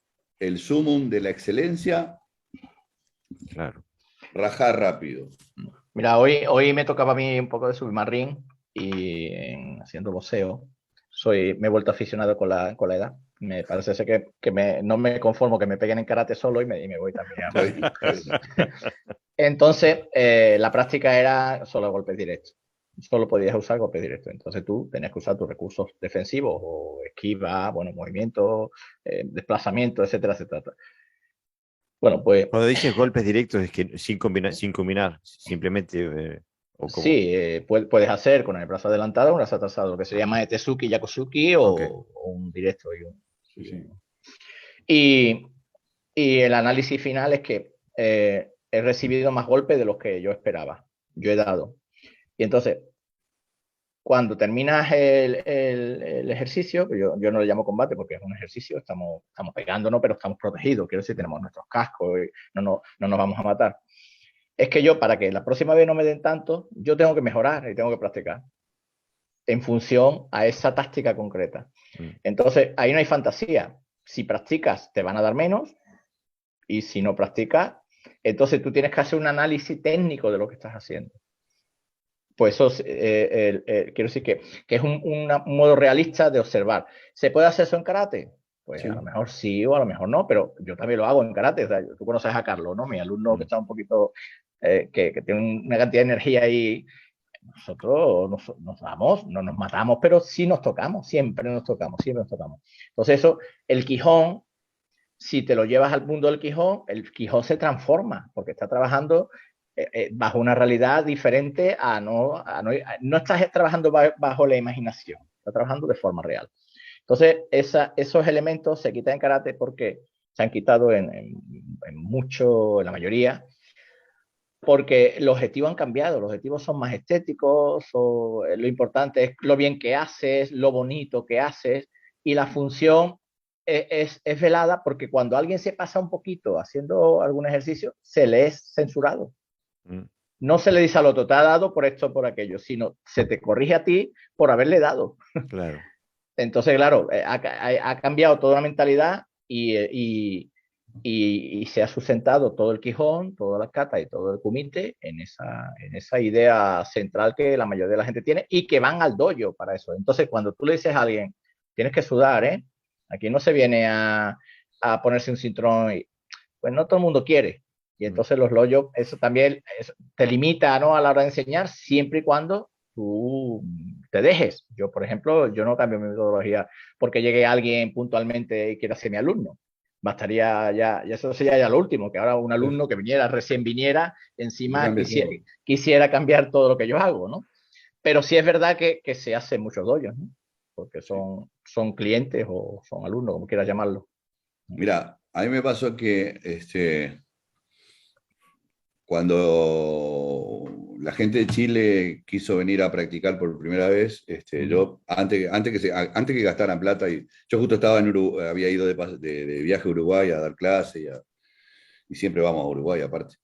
el sumum de la excelencia, claro. rajar rápido. mira, hoy me tocaba a mí un poco de subirme al ring y haciendo boxeo. Me he vuelto aficionado con la edad. Me parece ser no me conformo que me peguen en karate solo y me voy también a Está ring. bien, está bien. Entonces, la práctica era solo golpes directos. Solo podías usar golpes directos. Entonces tú tenías que usar tus recursos defensivos o esquiva, bueno, movimiento, desplazamiento, etcétera, etcétera. Bueno, pues Cuando dices golpes directos es que sin combinar, simplemente, o como, sí, puedes hacer con el brazo adelantado un brazo atrasado, lo que se llama Etesuki, Yakusuki ok, o un directo. Sí, sí. Y, y el análisis final es que he recibido más golpes de los que yo esperaba. Yo he dado. Y entonces, cuando terminas el ejercicio, yo no le llamo combate porque es un ejercicio, estamos pegándonos, pero estamos protegidos. Quiero decir, tenemos nuestros cascos y no nos vamos a matar. Es que yo, para que la próxima vez no me den tanto, yo tengo que mejorar y tengo que practicar en función a esa táctica concreta. mm, Entonces, ahí no hay fantasía. Si practicas, te van a dar menos, y si no practicas, entonces tú tienes que hacer un análisis técnico de lo que estás haciendo. Pues eso quiero decir que es un modo realista de observar. ¿Se puede hacer eso en karate? Pues a lo Sí. mejor sí o a lo mejor no, pero yo también lo hago en karate. O sea, tú conoces a Carlos, ¿no? Mi alumno que mm, está un poquito, que tiene una cantidad de energía ahí. Nosotros nos damos, no nos matamos, pero sí nos tocamos, siempre nos tocamos, siempre nos tocamos. Entonces eso, el Quijón, si te lo llevas al mundo del Quijón, el Quijón se transforma, porque está trabajando bajo una realidad diferente no estás trabajando bajo la imaginación, está trabajando de forma real. Entonces, esos elementos se quitan en karate porque se han quitado en la mayoría, porque los objetivos han cambiado, los objetivos son más estéticos, lo importante es lo bien que haces, lo bonito que haces, y la función es velada porque cuando alguien se pasa un poquito haciendo algún ejercicio, se le es censurado. mm, No se le dice al otro, te ha dado por esto o por aquello, sino se te corrige a ti por haberle dado. claro. Entonces, claro, ha cambiado toda la mentalidad y se ha sustentado todo el Quijón, toda la kata y todo el kumite en esa idea central que la mayoría de la gente tiene y que van al dojo para eso. Entonces, cuando tú le dices a alguien, tienes que sudar, ¿eh? Aquí no se viene a ponerse un cinturón, pues no todo el mundo quiere. Y Mm, entonces los lojos, eso también te limita, ¿no? A la hora de enseñar, siempre y cuando tú te dejes. Yo, por ejemplo, yo no cambio mi metodología porque llegue alguien puntualmente y quiera ser mi alumno. Bastaría ya eso sería ya lo último, que ahora un alumno que viniera, recién viniera, Yo encima cambié todo. quisiera cambiar todo lo que yo hago, ¿no? Pero sí es verdad que se hacen muchos doyos, ¿no? Porque Sí. son clientes o son alumnos, como quieras llamarlo. Mira, a mí me pasó que cuando la gente de Chile quiso venir a practicar por primera vez, yo, antes que gastaran plata, y yo justo estaba en Uruguay, había ido de viaje a Uruguay a dar clase y siempre vamos a Uruguay aparte.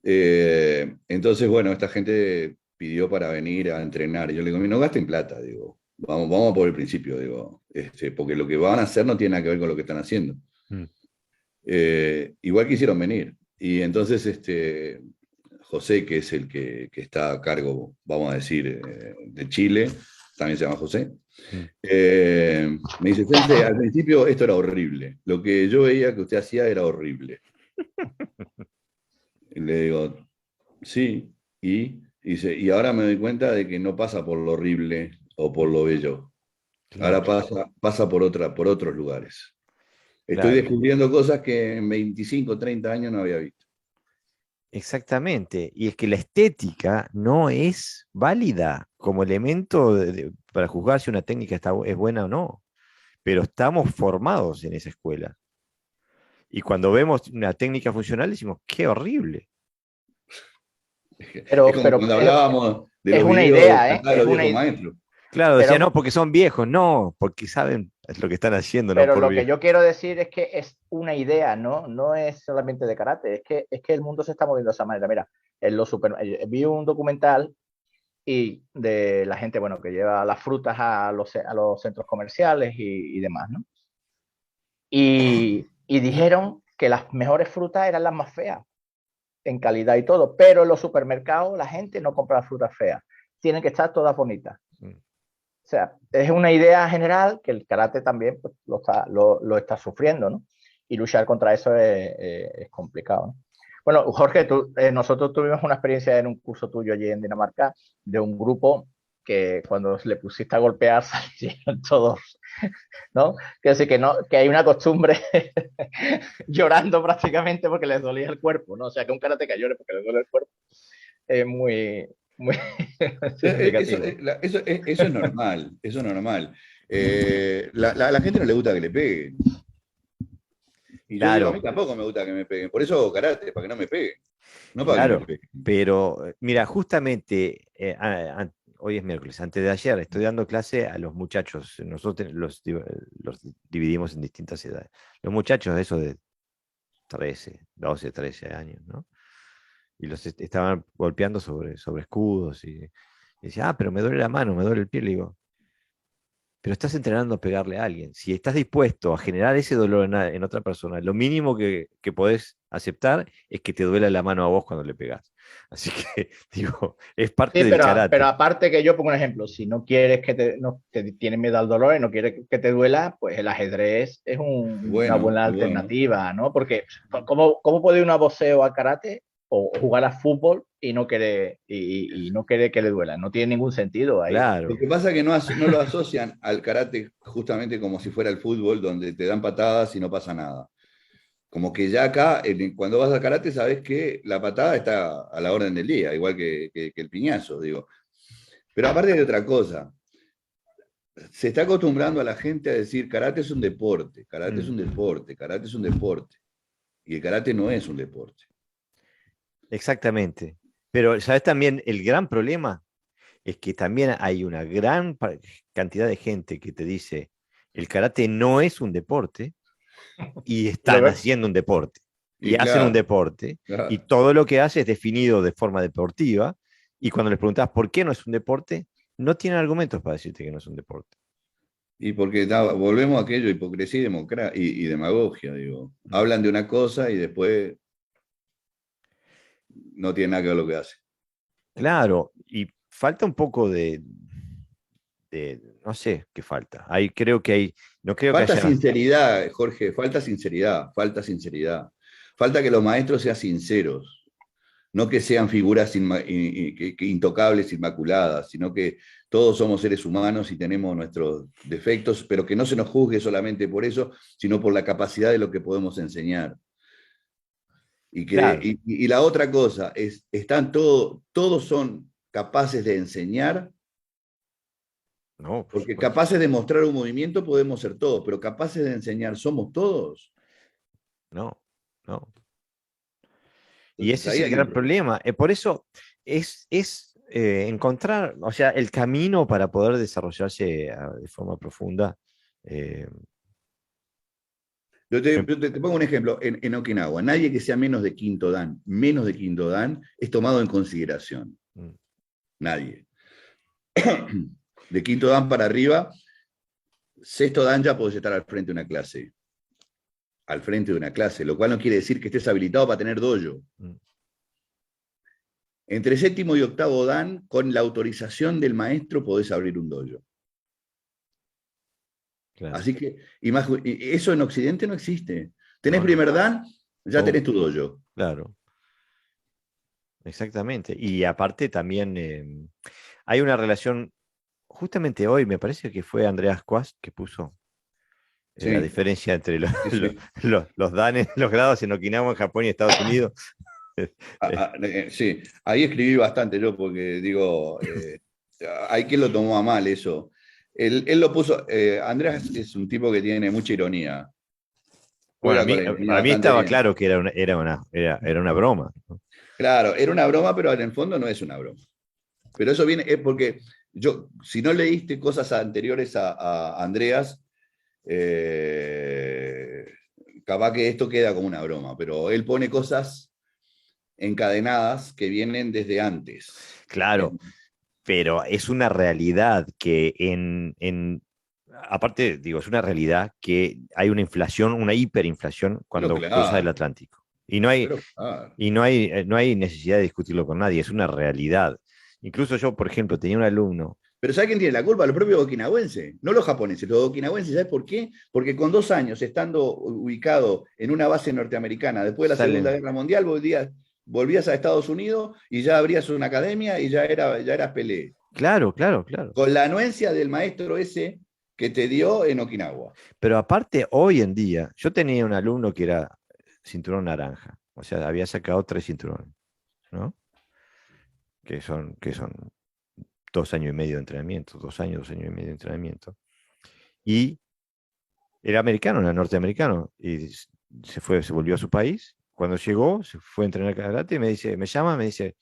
Entonces, bueno, esta gente pidió para venir a entrenar. Y yo le digo, no gasten plata, digo, vamos por el principio, digo, porque lo que van a hacer no tiene nada que ver con lo que están haciendo. mm, Igual quisieron venir. Y entonces José, que es el que está a cargo, vamos a decir, de Chile, también se llama José, mm. me dice, Sensei, al principio esto era horrible. Lo que yo veía que usted hacía era horrible. Y le digo, sí, y dice, y ahora me doy cuenta de que no pasa por lo horrible o por lo bello. Ahora Claro, pasa por otros lugares. Estoy claro. descubriendo cosas que en 25, 30 años no había visto. Exactamente. Y es que la estética no es válida como elemento para juzgar si una técnica es buena o no. Pero estamos formados en esa escuela. Y cuando vemos una técnica funcional decimos, qué horrible. Es como Pero cuando hablábamos de es los una videos idea, ¿eh? acá de los viejos maestros. Claro, decía, Pero, no, porque son viejos. No, porque saben lo que están haciendo, no pero por lo que viejos. yo quiero decir es que es una idea, ¿no? No es solamente de karate, es que el mundo se está moviendo de esa manera. Mira, vi un documental y de la gente, bueno, que lleva las frutas a los centros comerciales y demás, ¿no? Y dijeron que las mejores frutas eran las más feas, en calidad y todo, pero en los supermercados la gente no compra frutas feas, tienen que estar todas bonitas. Mm. O sea, es una idea general que el karate también pues, lo está sufriendo, ¿no? Y luchar contra eso es complicado, ¿no? Bueno, Jorge, nosotros tuvimos una experiencia en un curso tuyo allí en Dinamarca de un grupo que cuando le pusiste a golpear salieron todos, ¿no? Que así que no, que hay una costumbre llorando prácticamente porque les dolía el cuerpo, ¿no? O sea, que un karateka llore porque le duele el cuerpo es muy Eso, significativo. eso es normal, eso es normal. La gente no le gusta que le peguen. Y yo digo, a mí Claro, tampoco me gusta que me peguen. Por eso hago karate, para que no me peguen. No para que me claro. peguen. Pero mira, justamente hoy es miércoles, antes de ayer estoy dando clase a los muchachos. Nosotros los dividimos en distintas edades. Los muchachos de esos de 13, 12, 13 años, ¿no? Y los estaban golpeando sobre escudos y decía, pero me duele la mano, me duele el pie. Le digo, pero estás entrenando a pegarle a alguien. Si estás dispuesto a generar ese dolor en otra persona, lo mínimo que podés aceptar es que te duela la mano a vos cuando le pegás. Así que, digo, es parte Sí, del pero karate. aparte que yo pongo un ejemplo, si no quieres no te tienes miedo al dolor y no quieres que te duela, pues el ajedrez es una buena Es bueno. alternativa, ¿no? Porque ¿cómo puede ir a boxeo a karate o jugar a fútbol y no querer, y no querer que le duela? No tiene ningún sentido ahí. Lo Claro, que pasa es que no lo asocian al karate justamente como si fuera el fútbol, donde te dan patadas y no pasa nada. Como que ya acá, cuando vas al karate, sabes que la patada está a la orden del día, igual que el piñazo, digo. Pero aparte de otra cosa, se está acostumbrando a la gente a decir karate es un deporte, karate es mm, un deporte, karate es un deporte. Y el karate no es un deporte. exactamente. Pero, ¿sabes también el gran problema? Es que también hay una gran cantidad de gente que te dice, el karate no es un deporte y Y lo están ve- haciendo un deporte y Y hacen un claro, deporte y claro. todo lo que hace es definido de forma deportiva y cuando les preguntas por qué no es un deporte, no tienen argumentos para decirte que no es un deporte. Y porque volvemos a aquello, hipocresía y demagogia, digo. Mm. Hablan de una cosa y después no tiene nada que ver lo que hacen. Claro, y falta un poco no sé qué falta. Ahí creo que hay, no creo que Falta haya, sinceridad, Jorge, falta sinceridad, falta sinceridad. Falta que los maestros sean sinceros, no que sean figuras intocables, inmaculadas, sino que todos somos seres humanos y tenemos nuestros defectos, pero que no se nos juzgue solamente por eso, sino por la capacidad de lo que podemos enseñar. claro, Y la otra cosa es, todos son capaces de enseñar, no, por porque supuesto, capaces de mostrar un movimiento podemos ser todos, pero capaces de enseñar somos todos. no, no. Y Entonces ese es ahí el hay un gran problema. problema. Por eso es encontrar, o sea, el camino para poder desarrollarse de forma profunda. eh, me- Te pongo un ejemplo. En Okinawa, nadie que sea menos de quinto dan, es tomado en consideración. mm, Nadie. De quinto dan para arriba, sexto dan ya podés estar al frente de una clase. Al frente de una clase, lo cual no quiere decir que estés habilitado para tener dojo. mm, Entre séptimo y octavo dan, con la autorización del maestro podés abrir un dojo. claro. Así que eso en Occidente no existe. Tenés No, no. primer dan, ya Pum, tenés tu dojo. claro, exactamente. Y aparte también hay una relación justamente hoy me parece que fue Andreas Quast que puso la Sí, diferencia entre sí, sí. los danes, los grados en Okinawa, en Japón y Estados Unidos. Sí, ahí escribí bastante yo porque digo, hay quien lo tomó a mal eso. Él lo puso, Andrés es un tipo que tiene mucha ironía, Bueno, juega con la ironía para mí bastante estaba bien. claro que era una broma, ¿no? Claro, era una broma, pero en el fondo no es una broma. Pero eso viene, es porque yo, si no leíste cosas anteriores a Andreas, eh, capaz que esto queda como una broma, pero él pone cosas encadenadas que vienen desde antes. Claro, pero es una realidad que aparte, digo, es una realidad que hay una inflación, una hiperinflación Pero cuando cruzas el claro, Atlántico. Y no hay, pero claro. y no hay, no hay necesidad de discutirlo con nadie, es una realidad. Incluso yo, por ejemplo, tenía un alumno. Pero ¿sabe quién tiene la culpa? Los propios okinawenses, no los japoneses. Los okinawenses, ¿sabes por qué? Porque con 2 años estando ubicado en una base norteamericana después de la Segunda Salen, Guerra Mundial, volvías a Estados Unidos y ya abrías una academia y ya eras Pelé. claro, claro, claro. Con la anuencia del maestro ese que te dio en Okinawa. Pero aparte, hoy en día, yo tenía un alumno que era cinturón naranja, o sea, había sacado 3 cinturones, ¿no? Que son 2 años y medio de entrenamiento, 2 años, 2 años y medio de entrenamiento. Y era americano, era norteamericano, y se volvió a su país. Cuando llegó, se fue a entrenar karate y me llama, me dice,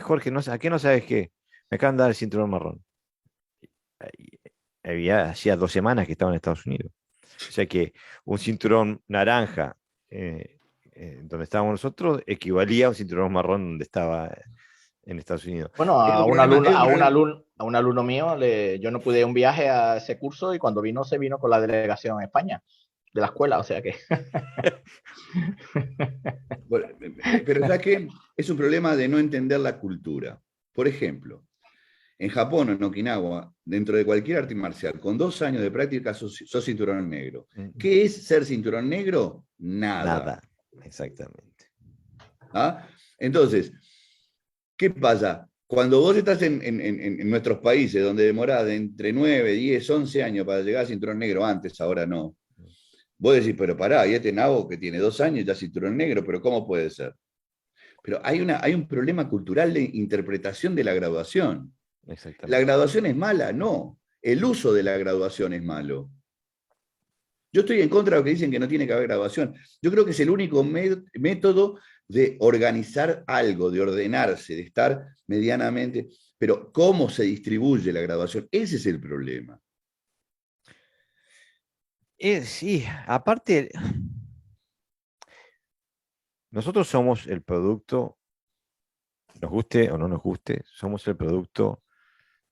Jorge, no, ¿a qué no sabes qué? Me acaban de dar el cinturón marrón. Y hacía 2 semanas que estaba en Estados Unidos. O sea que un cinturón naranja donde estábamos nosotros equivalía a un cinturón marrón donde estaba en Estados Unidos. Bueno, Es un problema, es un problema. a un alumno mío, yo no pude ir un viaje a ese curso y cuando vino, se vino con la delegación en España, de la escuela, o sea que... Bueno, pero ¿sabes qué? Es un problema de no entender la cultura. Por ejemplo, en Japón o en Okinawa, dentro de cualquier arte marcial, con 2 años de práctica sos cinturón negro. ¿Qué es ser cinturón negro? Nada. Nada, exactamente. ¿Ah? Entonces, ¿qué pasa? Cuando vos estás en nuestros países, donde demorás de entre 9, 10, 11 años para llegar a cinturón negro, antes, ahora no, vos decís, pero pará, y este nabo que tiene 2 años ya es cinturón negro, pero ¿cómo puede ser? Pero hay un problema cultural de interpretación de la graduación. ¿La Exactamente. graduación es mala? No. El uso de la graduación es malo. Yo estoy en contra de lo que dicen que no tiene que haber graduación. Yo creo que es el único método de organizar algo, de ordenarse, de estar medianamente. Pero ¿cómo se distribuye la graduación? Ese es el problema. Sí, aparte, nosotros somos el producto, nos guste o no nos guste, somos el producto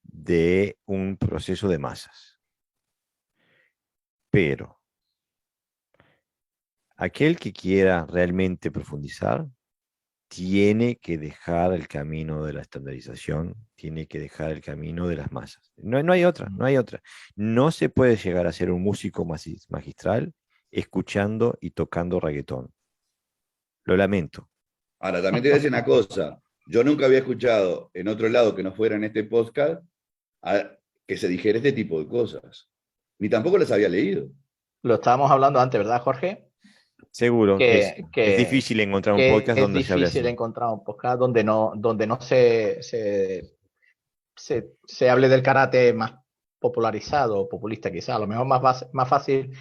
de un proceso de masas. Pero aquel que quiera realmente profundizar tiene que dejar el camino de la estandarización, tiene que dejar el camino de las masas. No, no hay otra, no hay otra. No se puede llegar a ser un músico magistral escuchando y tocando reggaetón. Lo lamento. Ahora, también te voy a decir una cosa. Yo nunca había escuchado en otro lado que no fuera en este podcast que se dijera este tipo de cosas. Ni tampoco las había leído. Lo estábamos hablando antes, ¿verdad, Jorge? Seguro, Que, es que, difícil encontrar un que podcast es donde se hable difícil así. encontrar un podcast donde no se hable del karate más popularizado o populista quizá. A lo mejor más fácil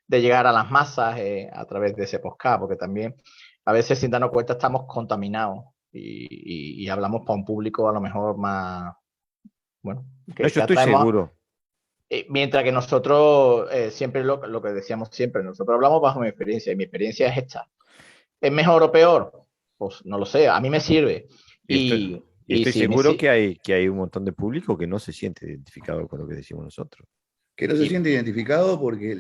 de llegar a las masas a través de ese podcast, porque también a veces sin darnos cuenta estamos contaminados y hablamos para un público a lo mejor más, bueno, No, que yo estoy atraemos. seguro. Mientras que nosotros, siempre lo que decíamos siempre, nosotros hablamos bajo mi experiencia y mi experiencia es esta. ¿Es mejor o peor? Pues no lo sé, a mí me sirve. Y estoy, y Y estoy si me seguro sirve. que hay un montón de público que no se siente identificado con lo que decimos nosotros. Que no se siente identificado porque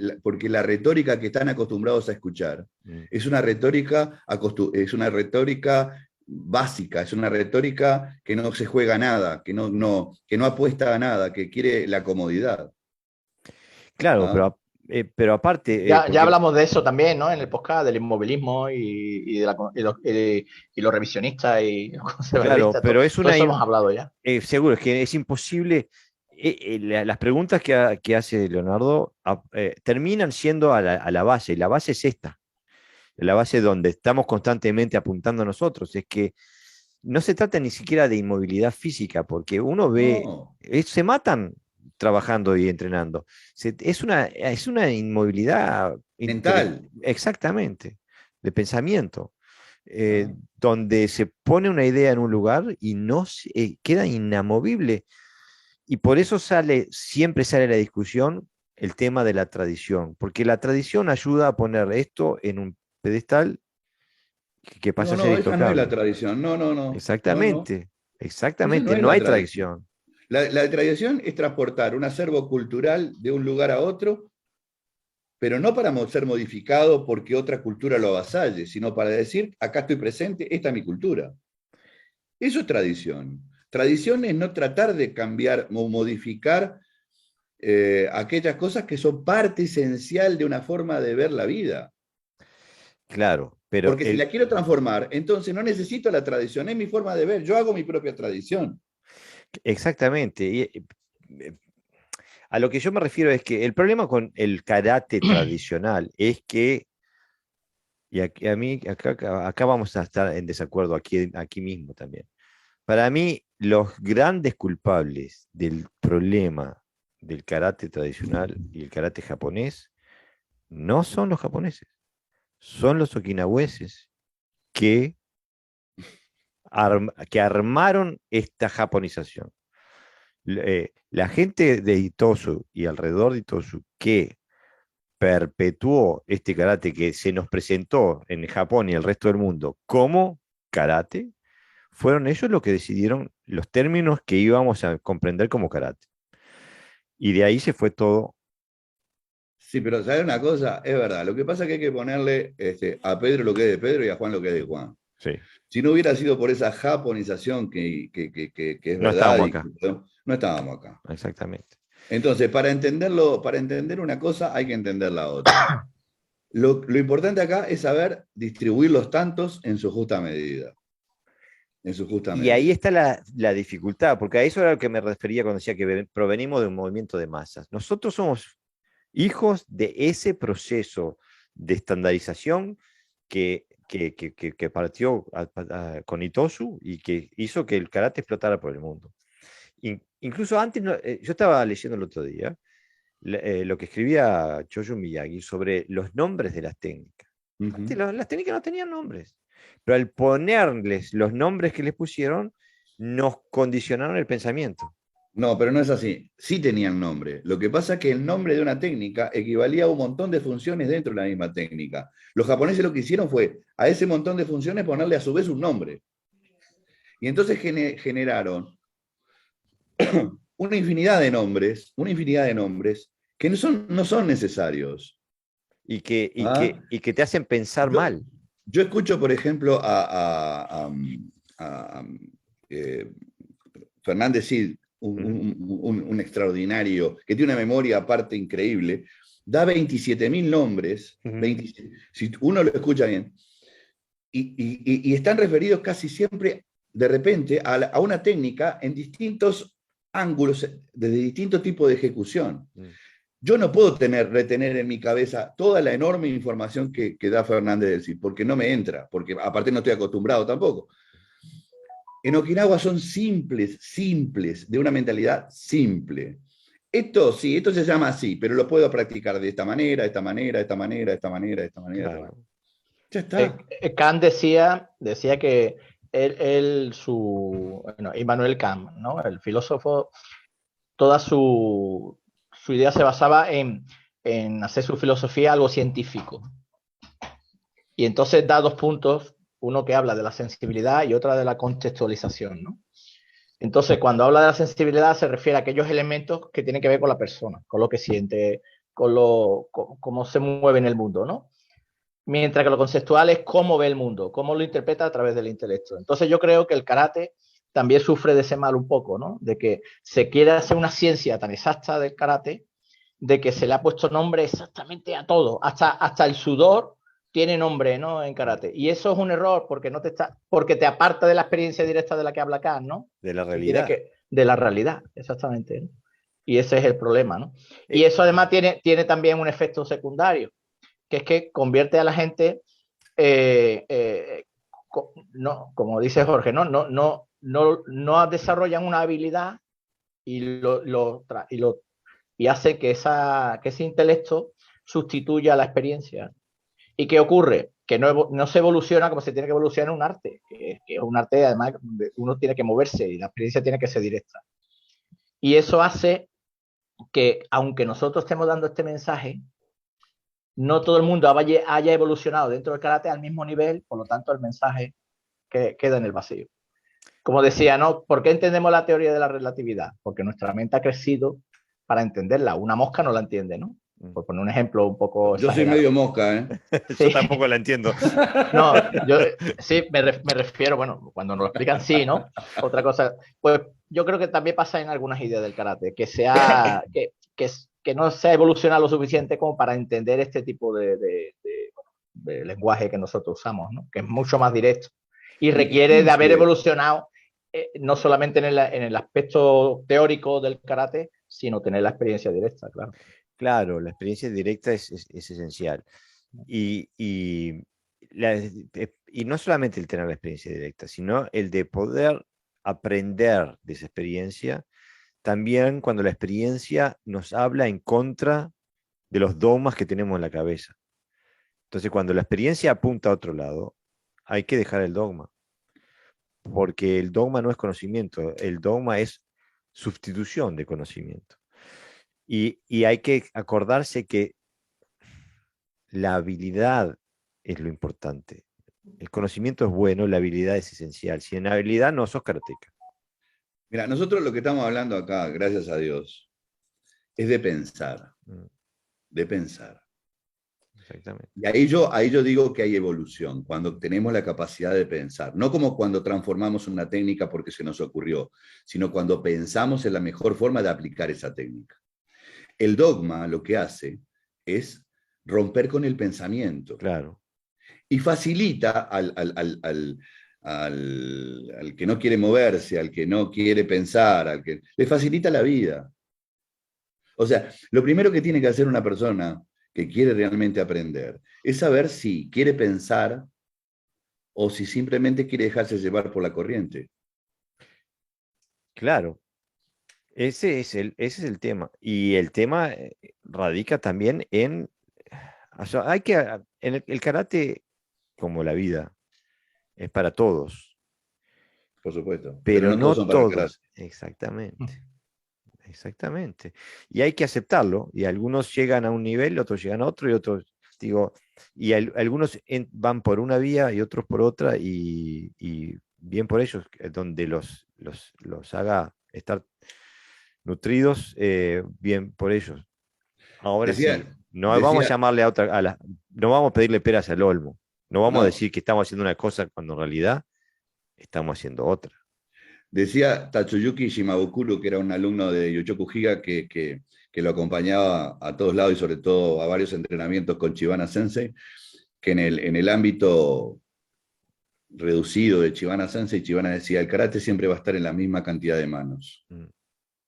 la retórica que están acostumbrados a escuchar Mm. es una retórica básica, es una retórica que no se juega a nada, que no apuesta a nada, que quiere la comodidad. Claro, ¿Ah? pero aparte, Ya porque, hablamos de eso también, ¿no? En el podcast, del inmovilismo y los revisionistas y los claro, conservaduristas, pero es todo una, eso hemos hablado ya. seguro, es que es imposible las preguntas que hace Leonardo terminan siendo a la base, y la base es esta, la base donde estamos constantemente apuntando a nosotros, es que no se trata ni siquiera de inmovilidad física, porque uno ve, No, se matan trabajando y entrenando. Es una inmovilidad mental. exactamente, de pensamiento, ¿No? donde se pone una idea en un lugar y no queda inamovible. Y por eso siempre sale la discusión el tema de la tradición, porque la tradición ayuda a poner esto en un pedestal que pasa No, a ser no, esa no es la intocable. tradición. No, no, no, no, no. Exactamente, Esa no exactamente, es no la hay tradición. tradición. La tradición es transportar un acervo cultural de un lugar a otro, pero no para ser modificado porque otra cultura lo avasalle, sino para decir, acá estoy presente, esta es mi cultura. Eso es tradición. Tradición es no tratar de cambiar o modificar aquellas cosas que son parte esencial de una forma de ver la vida. Claro, pero Porque si la quiero transformar, entonces no necesito la tradición, es mi forma de ver, yo hago mi propia tradición. exactamente. A lo que yo me refiero es que el problema con el karate tradicional es que, y a mí, acá vamos a estar en desacuerdo, aquí mismo también. Para mí, los grandes culpables del problema del karate tradicional y el karate japonés no son los japoneses, son los okinawenses que, que armaron esta japonización. La gente de Itosu y alrededor de Itosu que perpetuó este karate que se nos presentó en Japón y el resto del mundo como karate, fueron ellos los que decidieron los términos que íbamos a comprender como karate. Y de ahí se fue todo. Sí, pero ¿sabes una cosa? Es verdad. Lo que pasa es que hay que ponerle a Pedro lo que es de Pedro y a Juan lo que es de Juan. Sí, Si no hubiera sido por esa japonización que es no verdad, estábamos y acá, no estábamos acá. exactamente. Entonces, para entender una cosa hay que entender la otra. Lo importante acá es saber distribuir los tantos en su justa medida. En su justa Y ahí medida. está la dificultad, porque a eso era lo que me refería cuando decía que provenimos de un movimiento de masas. Nosotros somos hijos de ese proceso de estandarización que partió con Itosu y que hizo que el karate explotara por el mundo. Incluso antes, yo estaba leyendo el otro día lo que escribía Choyo Miyagi sobre los nombres de las técnicas. Antes Ujú. las técnicas no tenían nombres, pero al ponerles los nombres que les pusieron, nos condicionaron el pensamiento. No, pero no es así. Sí tenían nombre. Lo que pasa es que el nombre de una técnica equivalía a un montón de funciones dentro de la misma técnica. Los japoneses lo que hicieron fue a ese montón de funciones ponerle a su vez un nombre. Y entonces generaron una infinidad de nombres que no son necesarios. ¿Ah? Y que te hacen pensar Yo, mal. yo escucho, por ejemplo, a, eh, Fernández Cid, Ujú. un extraordinario, que tiene una memoria aparte increíble, da 27.000 nombres, Ujú. 27, si uno lo escucha bien, y están referidos casi siempre, de repente, a una técnica en distintos ángulos, desde distintos tipos de ejecución. Mm. Yo no puedo retener en mi cabeza toda la enorme información que da Fernández del Cid, porque no me entra, porque aparte no estoy acostumbrado tampoco. En Okinawa son simples, de una mentalidad simple. Esto sí, esto se llama así, pero lo puedo practicar de esta manera, de esta manera, de esta manera, de esta manera, de esta manera, de esta manera. Claro. Ya está. Kant decía que bueno, Immanuel Kant, ¿no? El filósofo, toda su idea se basaba en hacer su filosofía algo científico. Y entonces da dos puntos, uno que habla de la sensibilidad y otra de la contextualización, ¿no? Entonces, cuando habla de la sensibilidad se refiere a aquellos elementos que tienen que ver con la persona, con lo que siente, cómo se mueve en el mundo, ¿no? Mientras que lo conceptual es cómo ve el mundo, cómo lo interpreta a través del intelecto. Entonces yo creo que el karate también sufre de ese mal un poco, ¿no? De que se quiere hacer una ciencia tan exacta del karate, de que se le ha puesto nombre exactamente a todo, hasta el sudor tiene nombre, ¿no? En karate. Y eso es un error porque te aparta de la experiencia directa de la que habla Kant, ¿no? De la Y tiene realidad. que, de la realidad, exactamente, ¿no? Y ese es el problema, ¿no? Y eso además tiene también un efecto secundario, que es que convierte a la gente, no, como dice Jorge, no desarrollan una habilidad y, y hace que ese intelecto sustituya la experiencia. ¿Y qué ocurre? Que no se evoluciona como se tiene que evolucionar un arte, que es un arte además donde uno tiene que moverse y la experiencia tiene que ser directa. Y eso hace que, aunque nosotros estemos dando este mensaje, no todo el mundo haya evolucionado dentro del karate al mismo nivel, por lo tanto el mensaje queda en el vacío. Como decía, ¿no? ¿Por qué entendemos la teoría de la relatividad? Porque nuestra mente ha crecido para entenderla. Una mosca no la entiende, ¿no? Por poner un ejemplo un poco Yo soy exagerado. medio mosca, ¿eh? Sí. Yo tampoco la entiendo. No, yo sí me refiero, bueno, cuando nos lo explican, sí, ¿no? Otra cosa, pues yo creo que también pasa en algunas ideas del karate, que no se ha evolucionado lo suficiente como para entender este tipo de lenguaje que nosotros usamos, ¿no? Que es mucho más directo y requiere de haber evolucionado no solamente en el aspecto teórico del karate, sino tener la experiencia directa, claro. Claro, la experiencia directa es esencial. Y no solamente el tener la experiencia directa, sino el de poder aprender de esa experiencia, también cuando la experiencia nos habla en contra de los dogmas que tenemos en la cabeza. Entonces, cuando la experiencia apunta a otro lado, hay que dejar el dogma, porque el dogma no es conocimiento, el dogma es sustitución de conocimiento. Y hay que acordarse que la habilidad es lo importante. El conocimiento es bueno, la habilidad es esencial. Si en habilidad no sos karateca. Mira, nosotros lo que estamos hablando acá, gracias a Dios, es de pensar. De pensar. Exactamente. Y ahí yo digo que hay evolución, cuando tenemos la capacidad de pensar. No como cuando transformamos una técnica porque se nos ocurrió, sino cuando pensamos en la mejor forma de aplicar esa técnica. El dogma lo que hace es romper con el pensamiento. Claro. Y facilita al que no quiere moverse, al que no quiere pensar, le facilita la vida. O sea, lo primero que tiene que hacer una persona que quiere realmente aprender es saber si quiere pensar o si simplemente quiere dejarse llevar por la corriente. Claro. Ese es el tema. Y el tema radica también en... O sea, en el karate, como la vida, es para todos. Por supuesto. Pero Pero no todos no son para el karate. todos. Exactamente. Exactamente. Y hay que aceptarlo. Y algunos llegan a un nivel, otros llegan a otro, y otros, digo, y algunos van por una vía y otros por otra, y bien por ellos, donde los haga estar nutridos, bien por ellos. Ahora sí, no vamos a llamarle a otra, no vamos a pedirle peras al olmo. No vamos a decir que estamos haciendo una cosa cuando en realidad estamos haciendo otra. Decía Tatsuyuki Shimabukuro, que era un alumno de Yochoku Higa, que lo acompañaba a todos lados y sobre todo a varios entrenamientos con Chibana Sensei, que en el ámbito reducido de Chibana Sensei, Chibana decía, el karate siempre va a estar en la misma cantidad de manos.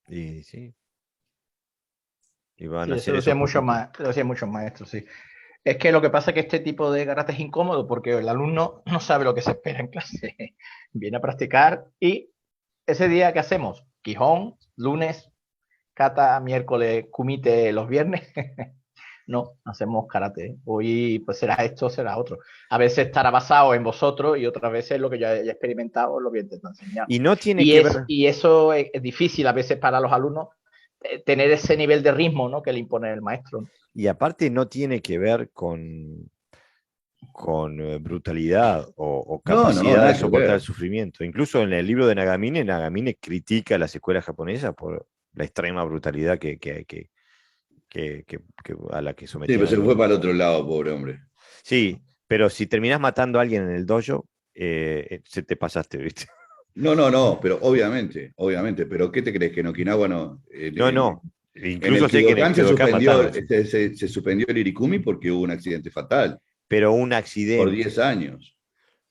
Y sí. Y van sí, a eso hacer lo eso hacían muchos maestros, sí. Es que lo que pasa es que este tipo de karate es incómodo porque el alumno no sabe lo que se espera en clase. Viene a practicar y ese día, ¿qué hacemos? Quijón, lunes, kata, miércoles, kumite los viernes. No, hacemos karate. Hoy pues será esto, será otro. A veces estará basado en vosotros y otras veces lo que yo haya experimentado lo que intento enseñar. Y no tiene que ver. Y eso es difícil a veces para los alumnos tener ese nivel de ritmo, ¿no?, que le impone el maestro. Y aparte no tiene que ver con brutalidad o capacidad nada de que soportar el ver. sufrimiento. Incluso en el libro de Nagamine critica a las escuelas japonesas por la extrema brutalidad a la que Sí, sometían pero a se los fue para el alumnos. otro lado, pobre hombre. Sí, pero si terminás matando a alguien en el dojo, se te pasaste, ¿viste? No, pero obviamente, pero ¿qué te crees? Que en Okinawa no. No. En el Incluso sé que en el Kyokan Kodokan mataron, sí. se suspendió el Irikumi porque hubo un accidente fatal Pero un por accidente. 10 años.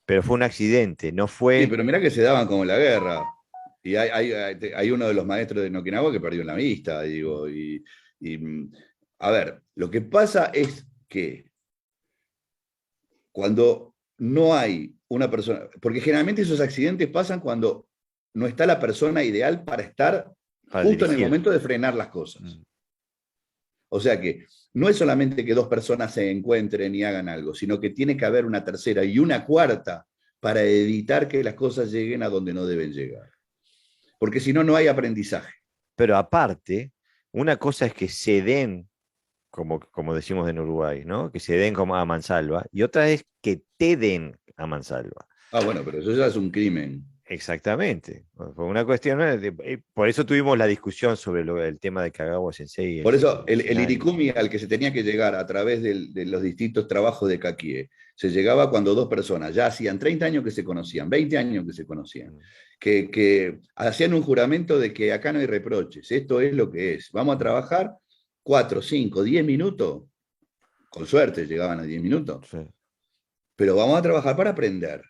Pero fue un accidente, no Sí, fue. pero mirá que se daban como en la guerra. Y hay uno de los maestros de Okinawa que perdió la vista, digo, a ver, lo que pasa es que cuando no hay una persona, porque generalmente esos accidentes pasan cuando no está la persona ideal para estar Para justo en el dirigir. momento de frenar las cosas. Mm. O sea que no es solamente que dos personas se encuentren y hagan algo, sino que tiene que haber una tercera y una cuarta para evitar que las cosas lleguen a donde no deben llegar. Porque si no, no hay aprendizaje. Pero aparte, una cosa es que se den, como decimos en Uruguay, ¿no? Que se den como a mansalva, y otra es que te den a mansalva. Ah, bueno, pero eso ya es un crimen. Exactamente. Fue una cuestión, por eso tuvimos la discusión sobre el tema de Kagawa Sensei. Por eso el Irikumi al que se tenía que llegar a través de los distintos trabajos de Kakie, se llegaba cuando dos personas ya hacían 30 años que se conocían, 20 años que se conocían, que hacían un juramento de que acá no hay reproches, esto es lo que es, vamos a trabajar 4, 5, 10 minutos, con suerte llegaban a 10 minutos, Sí. pero vamos a trabajar para aprender.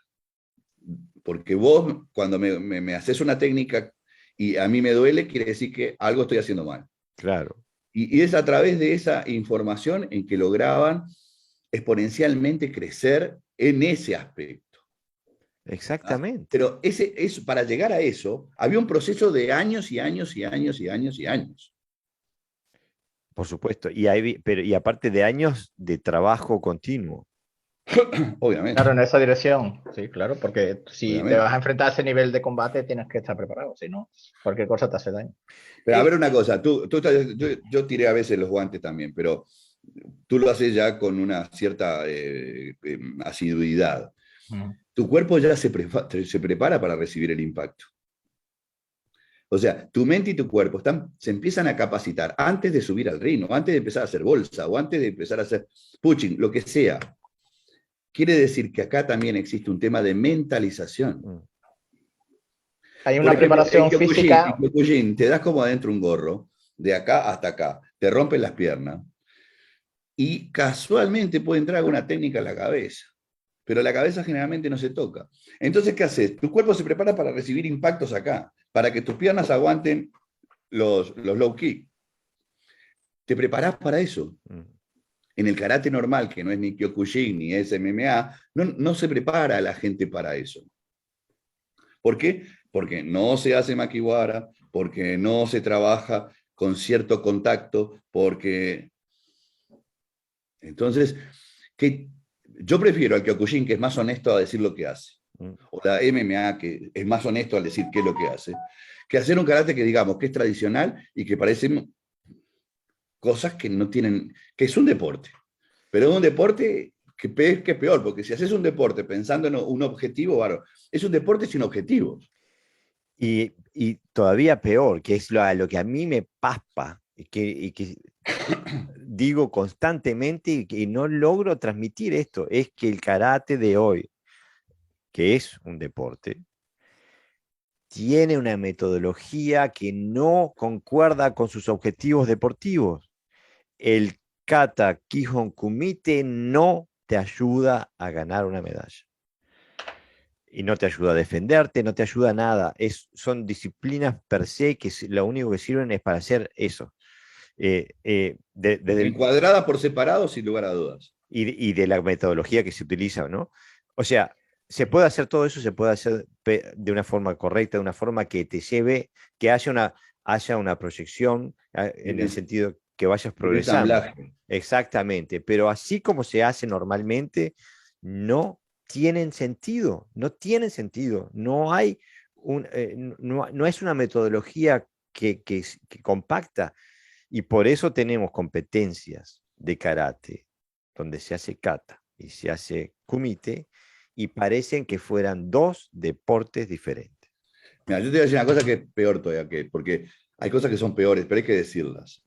Porque vos, cuando me haces una técnica y a mí me duele, quiere decir que algo estoy haciendo mal. Claro. Y es a través de esa información en que lograban exponencialmente crecer en ese aspecto. Exactamente. Pero para llegar a eso, había un proceso de años y años y años y años y años. Por supuesto. Y aparte de años de trabajo continuo. Obviamente. Claro, en esa dirección, sí, claro, porque si Obviamente. te vas a enfrentar a ese nivel de combate tienes que estar preparado, si no, cualquier cosa te hace daño. Pero a ver una cosa, yo tiré a veces los guantes también, pero tú lo haces ya con una cierta asiduidad. Tu cuerpo ya se prepara para recibir el impacto. O sea, tu mente y tu cuerpo se empiezan a capacitar antes de subir al ring, o antes de empezar a hacer bolsa, o antes de empezar a hacer pushing, lo que sea. Quiere decir que acá también existe un tema de mentalización. Hay una preparación física. En Kyokushin te das como adentro un gorro, de acá hasta acá, te rompes las piernas, y casualmente puede entrar alguna técnica en la cabeza, pero la cabeza generalmente no se toca. Entonces, ¿qué haces? Tu cuerpo se prepara para recibir impactos acá, para que tus piernas aguanten los low kick. Te preparás para eso. En el karate normal, que no es ni Kyokushin ni es MMA, no se prepara a la gente para eso. ¿Por qué? Porque no se hace makiwara, porque no se trabaja con cierto contacto, porque... Entonces, yo prefiero al Kyokushin, que es más honesto a decir lo que hace, o la MMA, que es más honesto al decir qué es lo que hace, que hacer un karate que digamos que es tradicional y que parecen cosas que no tienen, que es un deporte, pero es un deporte que es peor, porque si haces un deporte pensando en un objetivo, bueno, es un deporte sin objetivos. Y todavía peor, que es lo que a mí me paspa, y que digo constantemente y que no logro transmitir esto, es que el karate de hoy, que es un deporte, tiene una metodología que no concuerda con sus objetivos deportivos. El kata Kihon Kumite no te ayuda a ganar una medalla. Y no te ayuda a defenderte, no te ayuda a nada. Son disciplinas per se que lo único que sirven es para hacer eso. Encuadrada por separado, sin lugar a dudas. Y de la metodología que se utiliza, ¿no? O sea, se puede hacer todo eso, se puede hacer de una forma correcta, de una forma que te lleve, que haya una proyección en el sentido que vayas progresando. Exactamente, pero así como se hace normalmente, no tienen sentido, no tienen sentido, no hay no es una metodología que compacta, y por eso tenemos competencias de karate donde se hace kata y se hace kumite y parecen que fueran dos deportes diferentes. Mira, yo te voy a decir una cosa que es peor todavía, porque hay cosas que son peores, pero hay que decirlas.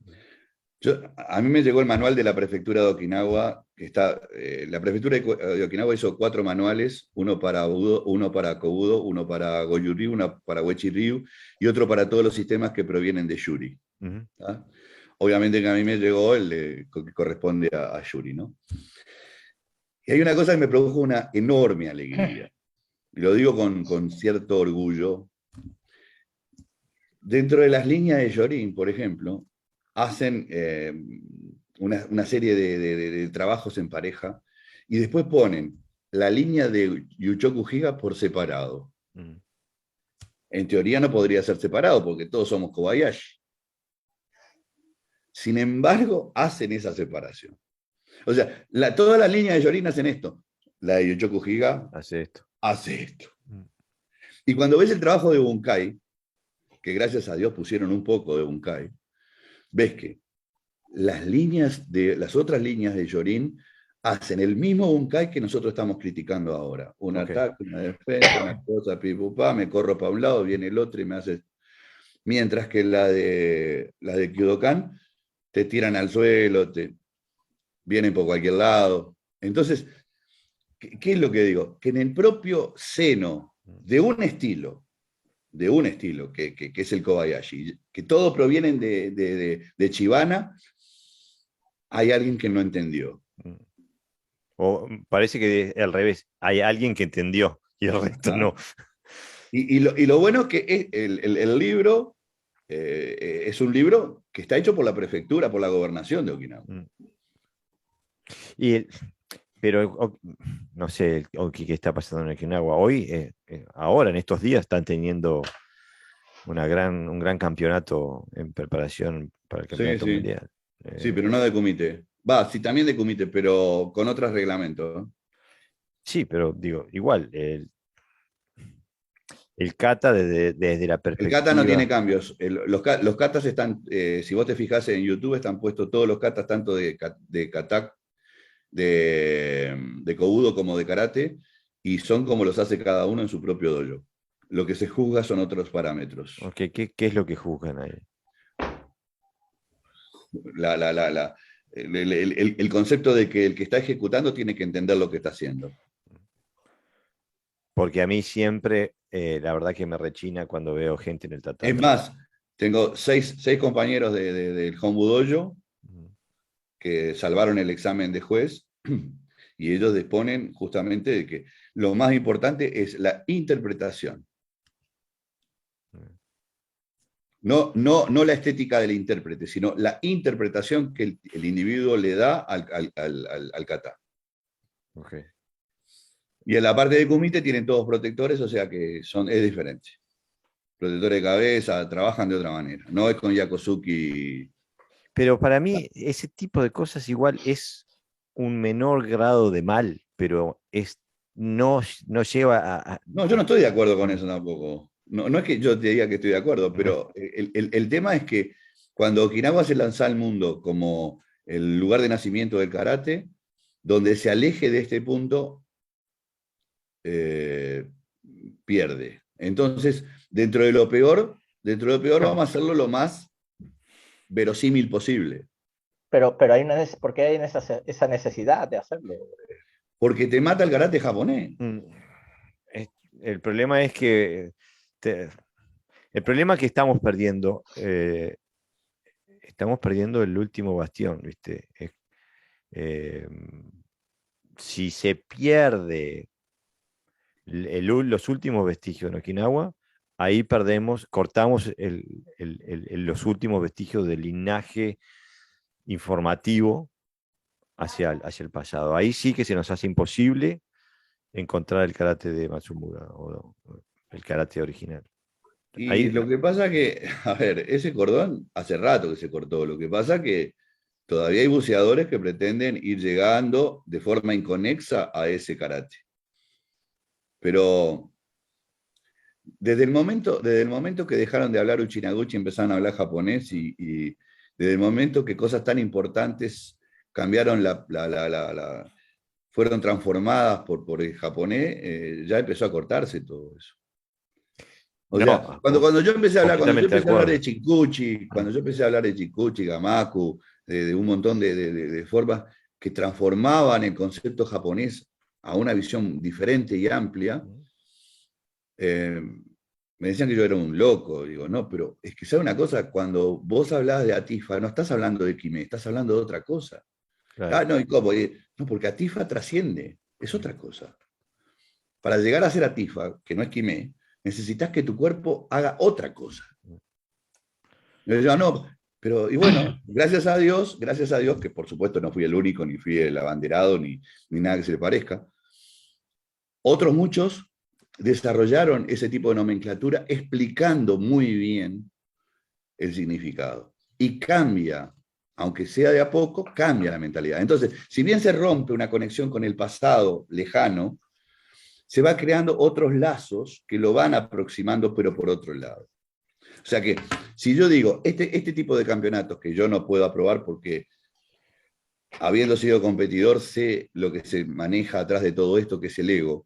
A mí me llegó el manual de la prefectura de Okinawa, que está, la prefectura de Okinawa hizo 4 manuales, uno para Budo, uno para Kobudo, uno para Goju-Ryu, uno para Uechi-Ryu y otro para todos los sistemas que provienen de Yuri. ¿Ah? Obviamente que a mí me llegó el que corresponde a Yuri, ¿no? Y hay una cosa que me produjo una enorme alegría, y lo digo con cierto orgullo, dentro de las líneas de Yorin, por ejemplo, hacen una serie de trabajos en pareja y después ponen la línea de Yuchoku Higa por separado. Mm. En teoría no podría ser separado porque todos somos Kobayashi. Sin embargo, hacen esa separación. O sea, todas las líneas de Yorin hacen esto. La de Yuchoku Higa Hace esto. hace esto. Mm. Y cuando ves el trabajo de Bunkai, que gracias a Dios pusieron un poco de Bunkai, ves que las otras líneas de Yorin hacen el mismo Bunkai que nosotros estamos criticando ahora. Un Ok. ataque, una defensa, una cosa, pipupá, me corro para un lado, viene el otro y me hace... Mientras que la de Kyudokan te tiran al suelo, vienen por cualquier lado. Entonces, ¿qué es lo que digo? Que en el propio seno de un estilo, que es el Kobayashi, que todos provienen de Chibana, hay alguien que no entendió. O parece que al revés, hay alguien que entendió y el resto no. Y lo bueno es que el libro es un libro que está hecho por la prefectura, por la gobernación de Okinawa. Pero no sé qué está pasando en Okinawa. Hoy, ahora, en estos días, están teniendo un gran campeonato en preparación para el campeonato Sí. mundial. Sí, pero no de comité. Va, sí, también de comité, pero con otros reglamentos. Sí, pero digo, igual, el kata desde la El kata no tiene perspectiva. cambios. Los katas están, si vos te fijás en YouTube, están puestos todos los katas, tanto de kata, de kobudo como de karate, y son como los hace cada uno en su propio dojo. Lo que se juzga son otros parámetros. Okay, ¿qué es lo que juzgan ahí? El concepto de que el que está ejecutando tiene que entender lo que está haciendo. Porque a mí siempre, la verdad que me rechina cuando veo gente en el tatami. Es más, tengo seis compañeros del Hombu Dojo que salvaron el examen de juez y ellos disponen justamente de que lo más importante es la interpretación. No la estética del intérprete, sino la interpretación que el individuo le da al kata. Okay. Y en la parte de kumite tienen todos protectores, o sea que es diferente. Protectores de cabeza, trabajan de otra manera. No es con Yakosuki. Pero para mí, ese tipo de cosas igual es un menor grado de mal, pero no lleva No, yo no estoy de acuerdo con eso tampoco. No es que yo te diga que estoy de acuerdo, pero el tema es que cuando Okinawa se lanza al mundo como el lugar de nacimiento del karate, donde se aleje de este punto, pierde. Entonces, dentro de lo peor vamos a hacerlo lo más verosímil posible. Pero hay ¿por qué hay esa necesidad de hacerlo? Porque te mata el karate japonés. El problema es que el problema es que estamos perdiendo el último bastión, ¿viste? Si se pierde los últimos vestigios en Okinawa, ahí cortamos los últimos vestigios del linaje informativo hacia el pasado. Ahí sí que se nos hace imposible encontrar el karate de Matsumura o el karate original. Y Ahí, lo que pasa que, a ver, ese cordón hace rato que se cortó. Lo que pasa que todavía hay buceadores que pretenden ir llegando de forma inconexa a ese karate. Pero desde el momento que dejaron de hablar Uchinaguchi y empezaron a hablar japonés, y desde el momento que cosas tan importantes cambiaron fueron transformadas por el japonés, ya empezó a cortarse todo eso. O sea, cuando yo empecé a hablar, de Chikuchi, cuando yo empecé a hablar de Chikuchi, Gamaku, de un montón de formas que transformaban el concepto japonés a una visión diferente y amplia, me decían que yo era un loco. Digo, no, pero es que ¿sabe una cosa? Cuando vos hablas de Atifa, no estás hablando de Kime, estás hablando de otra cosa. claro. Ah, no, ¿y cómo? No, porque Atifa trasciende, es otra cosa. Para llegar a ser Atifa, que no es Kime, necesitas que tu cuerpo haga otra cosa. Y yo, no, pero, y bueno, gracias a Dios, que por supuesto no fui el único, ni fui el abanderado, ni nada que se le parezca. Otros muchos desarrollaron ese tipo de nomenclatura explicando muy bien el significado. Y cambia, aunque sea de a poco, cambia la mentalidad. Entonces, si bien se rompe una conexión con el pasado lejano, se va creando otros lazos que lo van aproximando, pero por otro lado. O sea que, si yo digo, este tipo de campeonatos que yo no puedo aprobar porque, habiendo sido competidor, sé lo que se maneja atrás de todo esto, que es el ego,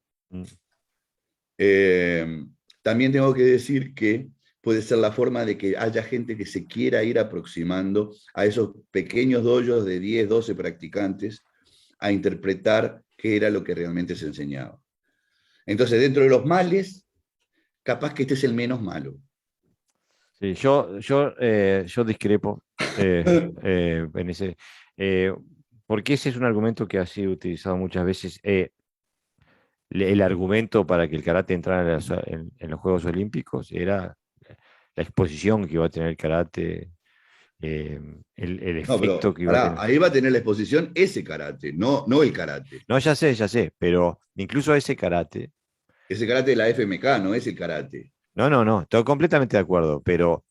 también tengo que decir que puede ser la forma de que haya gente que se quiera ir aproximando a esos pequeños dojos de 10, 12 practicantes a interpretar qué era lo que realmente se enseñaba. Entonces, dentro de los males, capaz que este es el menos malo. Sí, yo discrepo en ese, eh, porque ese es un argumento que ha sido utilizado muchas veces. El argumento para que el karate entrara en los Juegos Olímpicos era la exposición que iba a tener el karate, eh, el No, efecto pero que iba a pará, tener. ahí va a tener la exposición ese karate, no el karate. No, ya sé, pero incluso ese karate, Ese karate de la FMK, no es el karate. no, estoy completamente de acuerdo, pero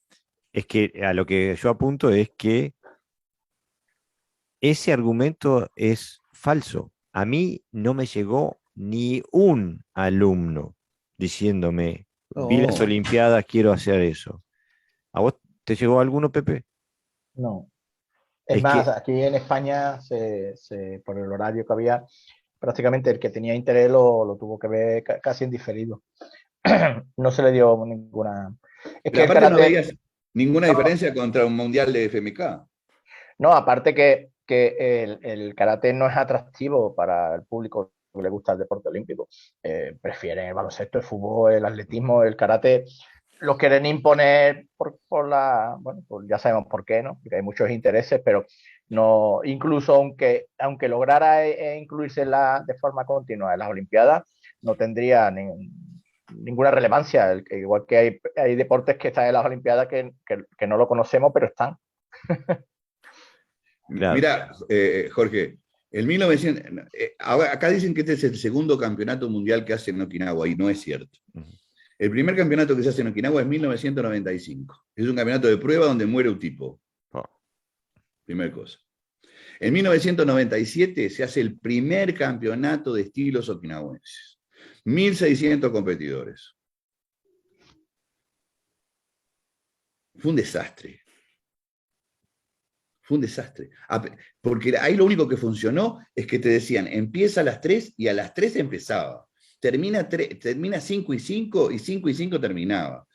es que a lo que yo apunto es que ese argumento es falso. A mí no me llegó ni un alumno diciéndome, vi las No, Olimpiadas, quiero hacer eso. ¿A vos te llegó alguno, Pepe? No. Es Es más, que, aquí en España, por el horario que había, prácticamente el que tenía interés lo tuvo que ver casi en diferido. No se le dio ninguna. Es pero que el aparte no karate, veías ninguna no, diferencia contra un mundial de FMK. no, aparte que el karate no es atractivo para el público que le gusta el deporte olímpico. Prefieren el baloncesto, el fútbol, el atletismo, el karate. Lo quieren imponer bueno, pues ya sabemos por qué, ¿no? Porque hay muchos intereses, pero no, incluso aunque lograra incluirse de forma continua en las Olimpiadas, no tendría ninguna relevancia. Igual que hay deportes que están en las Olimpiadas que no lo conocemos, pero están. claro, Mira, Jorge, el 1900, acá dicen que este es el segundo campeonato mundial que hace en Okinawa, y no es cierto. ujú, El primer campeonato que se hace en Okinawa es 1995. Es un campeonato de prueba donde muere un tipo. oh, Primera cosa. En 1997 se hace el primer campeonato de estilos okinawenses. 1.600 competidores. Fue un desastre. Fue un desastre. Porque ahí lo único que funcionó es que te decían, empieza a las 3 y a las 3 empezaba. Termina 5 y 5 y 5 y 5 terminaba.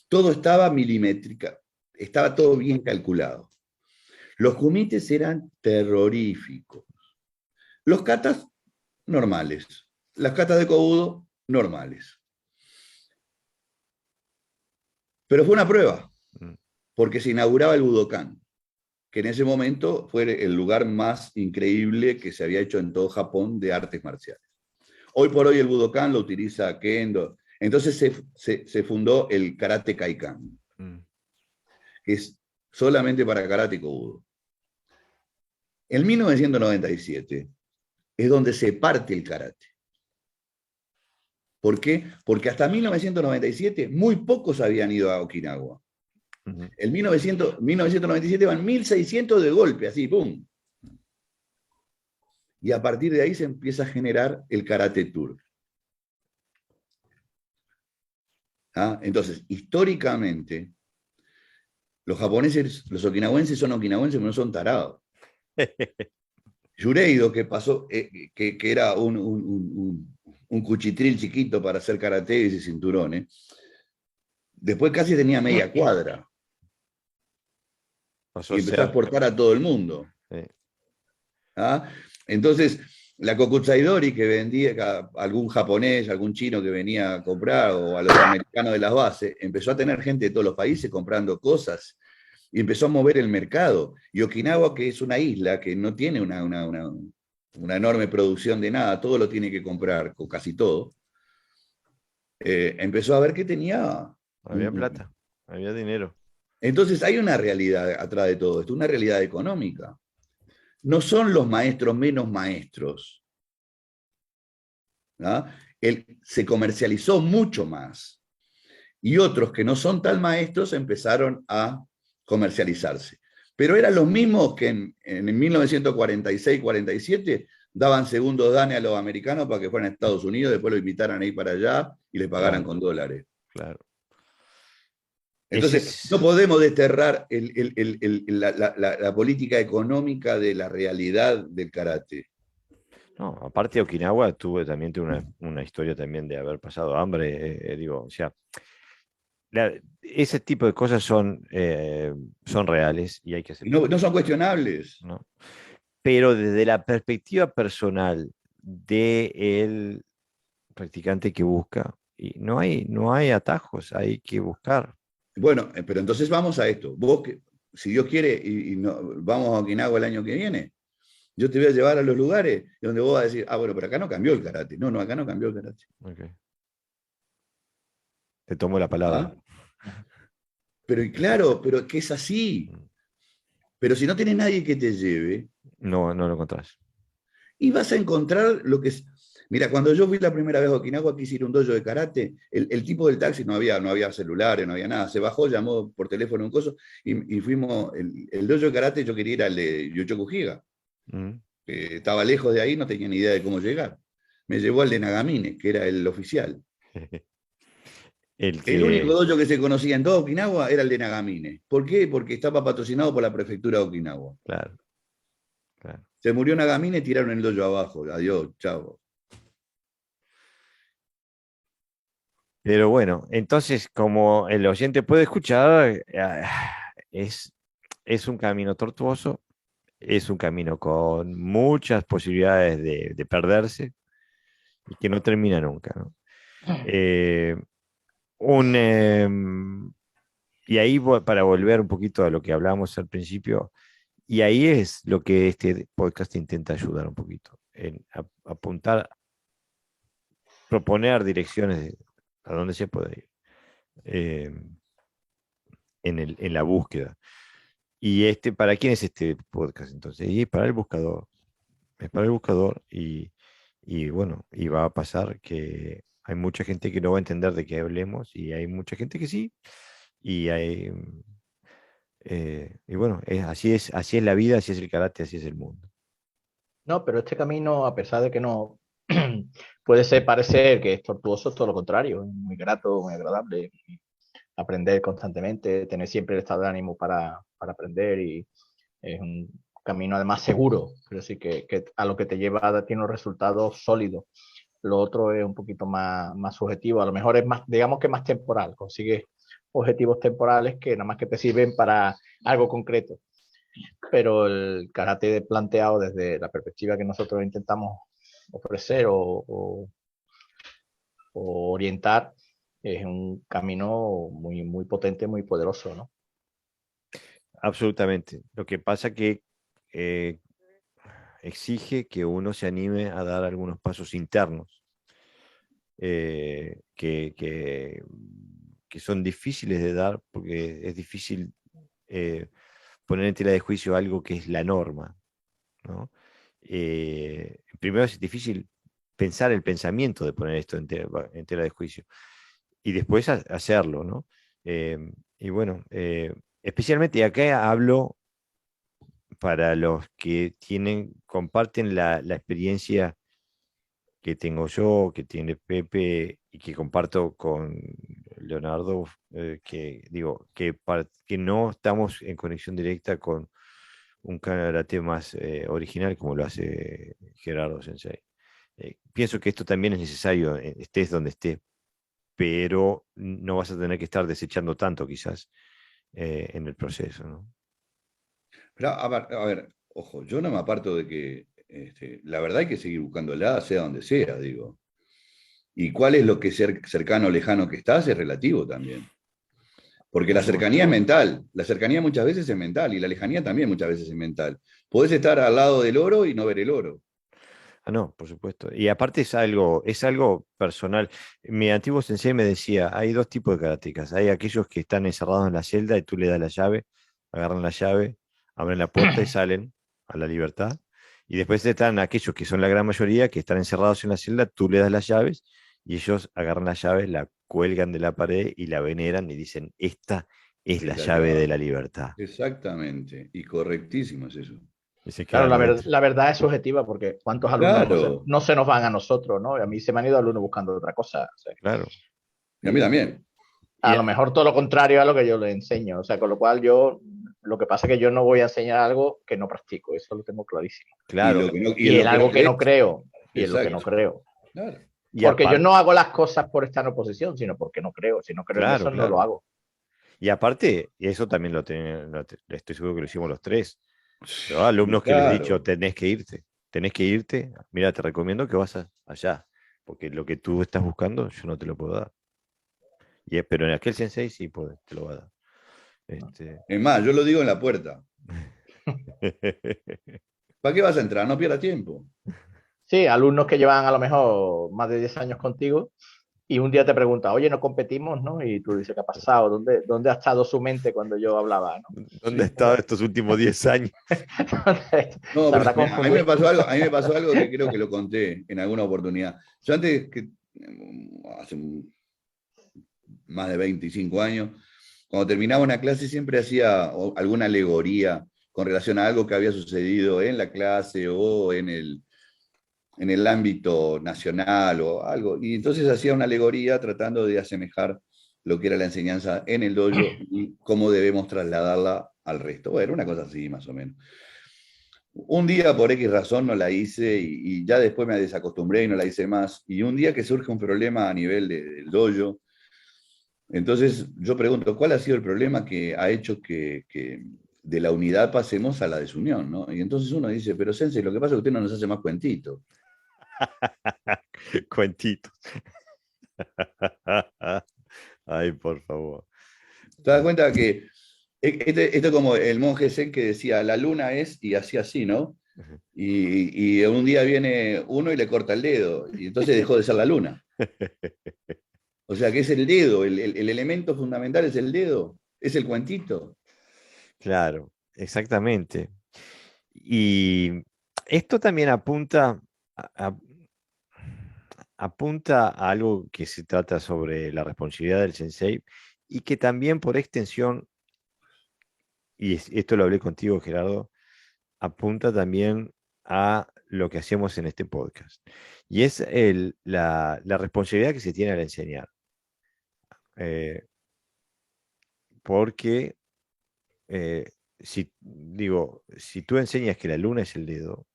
Todo estaba milimétrica, estaba todo bien calculado. Los kumites eran terroríficos. Los katas, normales. Las katas de kobudo, normales. Pero fue una prueba, mm, porque se inauguraba el Budokan, que en ese momento fue el lugar más increíble que se había hecho en todo Japón de artes marciales. Hoy por hoy el Budokan lo utiliza Kendo. Entonces se fundó el Karate Kaikan, mm. que es solamente para karate y kobudo. En 1997 es donde se parte el karate. ¿Por qué? Porque hasta 1997 muy pocos habían ido a Okinawa. Ujú. En 1997 van 1.600 de golpe, así, ¡pum! Y a partir de ahí se empieza a generar el Karate Tour. ¿Ah? Entonces, históricamente, los japoneses, los okinawenses son okinawenses, pero no son tarados. Yureido, que pasó, que era un cuchitril chiquito para hacer karate y cinturones, después casi tenía media cuadra Pasó y a empezó a ser. exportar a todo el mundo. eh, ¿Ah? Entonces, la Kokutsaidori que vendía a algún japonés, algún chino que venía a comprar, o a los americanos de las bases, empezó a tener gente de todos los países comprando cosas y empezó a mover el mercado. Y Okinawa, que es una isla que no tiene una enorme producción de nada, todo lo tiene que comprar, o casi todo, empezó a ver que tenía había plata, había dinero. Entonces hay una realidad atrás de todo esto, una realidad económica. No son los maestros menos maestros. ¿No? Se comercializó mucho más. Y otros que no son tan maestros empezaron a comercializarse. Pero eran los mismos que en 1946-47 daban segundos danes a los americanos para que fueran a Estados Unidos, después lo invitaran a ir para allá y les pagaran Claro, con dólares. claro. Ese Entonces, no es, podemos desterrar la política económica de la realidad del karate. no, aparte Okinawa también tuve una historia también de haber pasado hambre, digo, o sea, ese tipo de cosas son reales y hay que Y no, aceptarlo, no son cuestionables. ¿no? Pero desde la perspectiva personal del practicante que busca, y no hay atajos, hay que buscar. Bueno, pero entonces vamos a esto. Vos, si Dios quiere, y vamos a Okinawa el año que viene, yo te voy a llevar a los lugares donde vos vas a decir, bueno, pero acá no cambió el karate. No, acá no cambió el karate. Ok. Te tomo la palabra. ¿Ah? Pero y claro, pero que es así. Mm. Pero si no tenés nadie que te lleve, No, no lo encontrás. y vas a encontrar lo que es. Mira, cuando yo fui la primera vez a Okinawa, quise ir a un dojo de karate, el tipo del taxi no había celulares, no había nada. Se bajó, llamó por teléfono un coso, y fuimos, el dojo de karate, yo quería ir al de Yochoku Higa. Mm. Estaba lejos de ahí, no tenía ni idea de cómo llegar. Me llevó al de Nagamine, que era el oficial. El El único que, dojo que se conocía en toda Okinawa era el de Nagamine. ¿Por qué? Porque estaba patrocinado por la prefectura de Okinawa. claro, claro. Se murió Nagamine y tiraron el dojo abajo. Adiós, chao. Pero bueno, entonces, como el oyente puede escuchar, es un camino tortuoso, es un camino con muchas posibilidades de perderse y que no termina nunca, ¿no? Eh, un, y ahí para volver un poquito a lo que hablábamos al principio, y ahí es lo que este podcast intenta ayudar un poquito, en apuntar, proponer direcciones a dónde se puede ir eh, en la búsqueda. ¿Y para quién es este podcast entonces? Y es para el buscador. Es para el buscador y bueno, y va a pasar que hay mucha gente que no va a entender de qué hablemos y hay mucha gente que sí. Y bueno, así es la vida, así es el karate, así es el mundo. No, pero este camino, a pesar de que no puede ser parecer que es tortuoso, es todo lo contrario, es muy grato, muy agradable. Aprender constantemente, tener siempre el estado de ánimo para aprender y es un camino además seguro, pero sí que a lo que te lleva tiene unos resultados sólidos. Lo otro es un poquito más subjetivo, a lo mejor es más, digamos que más temporal, consigues objetivos temporales que nada más que te sirven para algo concreto. Pero el karate planteado desde la perspectiva que nosotros intentamos ofrecer o orientar es un camino muy potente, muy poderoso, ¿no? Absolutamente. Lo que pasa que eh, exige que uno se anime a dar algunos pasos internos que son difíciles de dar porque es difícil poner en tela de juicio algo que es la norma, ¿no? Primero es difícil pensar el pensamiento de poner esto en tela de juicio y después hacerlo, ¿no? Y bueno, especialmente acá hablo para los que comparten la experiencia que tengo yo, que tiene Pepe y que comparto con Leonardo, que digo, que no estamos en conexión directa con un karate más original como lo hace Gerardo Sensei. Pienso que esto también es necesario, estés donde estés, pero no vas a tener que estar desechando tanto quizás en el proceso, ¿no? Pero, a ver, ojo, yo no me aparto de que la verdad hay que seguir buscándola, sea donde sea, digo. Y cuál es lo que cercano o lejano que estás es relativo también. Porque Por la supuesto. cercanía es mental, la cercanía muchas veces es mental y la lejanía también muchas veces es mental. Podés estar al lado del oro y no ver el oro. Ah, no, por supuesto. Y aparte es algo personal. Mi antiguo sensei me decía, hay dos tipos de karatecas. Hay aquellos que están encerrados en la celda y tú le das la llave, agarran la llave, abren la puerta y salen a la libertad. Y después están aquellos que son la gran mayoría, que están encerrados en la celda, tú le das las llaves y ellos agarran la llave, la cuelgan de la pared y la veneran y dicen, esta es la Es la llave de llave. la libertad. Exactamente. Y correctísimo es eso. Y se Claro, quedan adentro. la verdad es subjetiva porque cuántos alumnos Claro. no se nos van a nosotros, ¿no? Y a mí se me han ido alumnos buscando otra cosa. O sea, Claro. Y a mí también. a Y, lo mejor todo lo contrario a lo que yo les enseño. O sea, con lo cual lo que pasa es que yo no voy a enseñar algo que no practico, eso lo tengo clarísimo. Y, claro. lo que no, y Y en en lo que no algo que crees. no creo, y en lo que no Exacto. creo. Claro. Y Porque yo aparte, no hago las cosas por estar en oposición, sino porque no creo. Si no creo en claro, eso, no lo claro. hago. Y aparte, y eso también estoy seguro que lo hicimos los tres. Yo a alumnos que les he dicho, Claro. tenés que irte, mira, te recomiendo que allá, porque lo que tú estás buscando yo no te lo puedo dar. Pero en aquel sensei sí te lo va a dar. Este, Es más, yo lo digo en la puerta. ¿Para qué vas a entrar? No pierdas tiempo. Sí, alumnos que llevan a lo mejor más de 10 años contigo y un día te pregunta, oye, no competimos, ¿no? Y tú dices, ¿qué ha pasado? ¿Dónde ha estado su mente cuando yo hablaba, ¿no? ¿Dónde he Sí. estado estos últimos 10 años? No, Se pero habrá mira, a mí me confundido. pasó algo, a mí me pasó algo que creo que lo conté en alguna oportunidad. Yo antes, hace más de 25 años, cuando terminaba una clase siempre hacía alguna alegoría con relación a algo que había sucedido en la clase o en el ámbito nacional o algo. Y entonces hacía una alegoría tratando de asemejar lo que era la enseñanza en el dojo y cómo debemos trasladarla al resto. Bueno, una cosa así más o menos. Un día por X razón no la hice y ya después me desacostumbré y no la hice más. Y un día que surge un problema a nivel del dojo, entonces yo pregunto, ¿cuál ha sido el problema que ha hecho que de la unidad pasemos a la desunión? ¿No? Y entonces uno dice, pero Sensei, lo que pasa es que usted no nos hace más cuentitos. Cuentitos. Ay, por favor. ¿Te das cuenta que esto es como el monje Zen que decía, la luna es, y hacía así, ¿no? Y un día viene uno y le corta el dedo, y entonces dejó de ser la luna. O sea que es el dedo, el elemento fundamental es el dedo, es el cuentito. Claro, exactamente. Y esto también a- apunta a algo que se trata sobre la responsabilidad del sensei y que también por extensión, esto lo hablé contigo, Gerardo, apunta también a lo que hacemos en este podcast. Y es la responsabilidad que se tiene al enseñar. Eh, porque si tú enseñas que la luna es el dedo,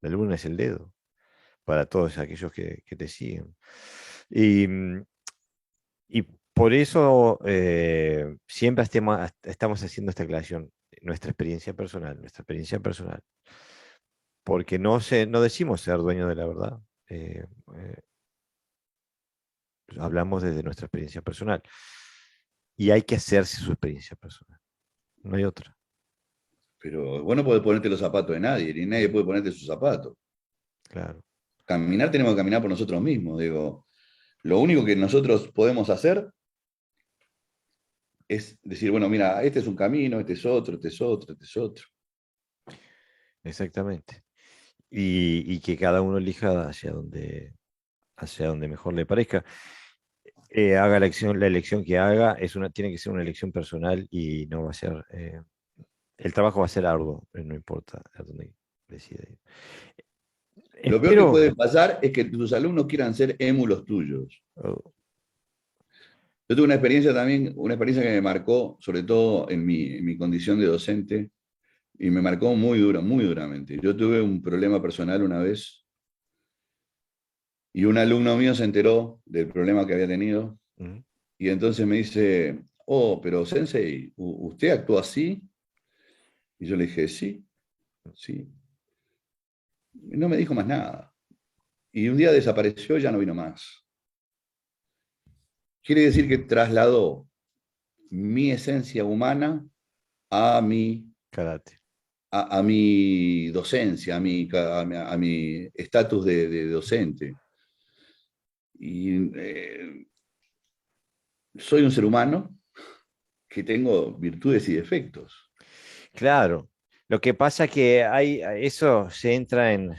la luna es el dedo para todos aquellos que te siguen. Y, y por eso siempre estamos haciendo esta aclaración, nuestra experiencia personal, porque no decimos ser dueños de la verdad, eh, eh, hablamos desde nuestra experiencia personal y hay que hacerse su experiencia personal, no hay otra. Pero vos no podés ponerte los zapatos de nadie, ni nadie puede ponerte sus zapatos. Claro, Caminar tenemos que caminar por nosotros mismos. Digo, lo único que nosotros podemos hacer es decir, bueno, mira, este es un camino, este es otro, este es otro, este es otro. exactamente. Y que cada uno elija hacia donde mejor le parezca. Haga la elección que haga, tiene que ser una elección personal y no va a ser, el trabajo va a ser arduo, no importa a dónde decida ir. Lo peor que Espero, puede pasar es que tus alumnos quieran ser émulos tuyos. oh, Yo tuve una experiencia también, una experiencia que me marcó, sobre todo en mi condición de docente, y me marcó muy duramente. Yo tuve un problema personal una vez y un alumno mío se enteró del problema que había tenido mm, y entonces me dice, oh, pero Sensei, ¿usted actuó así? Y yo le dije, sí, sí. Y no me dijo más nada. Y un día desapareció y ya no vino más. Quiere decir que trasladó mi esencia humana a mi karate. a mi docencia, a mi estatus de docente. Y soy un ser humano que tengo virtudes y defectos. Claro. Lo que pasa que eso se entra en,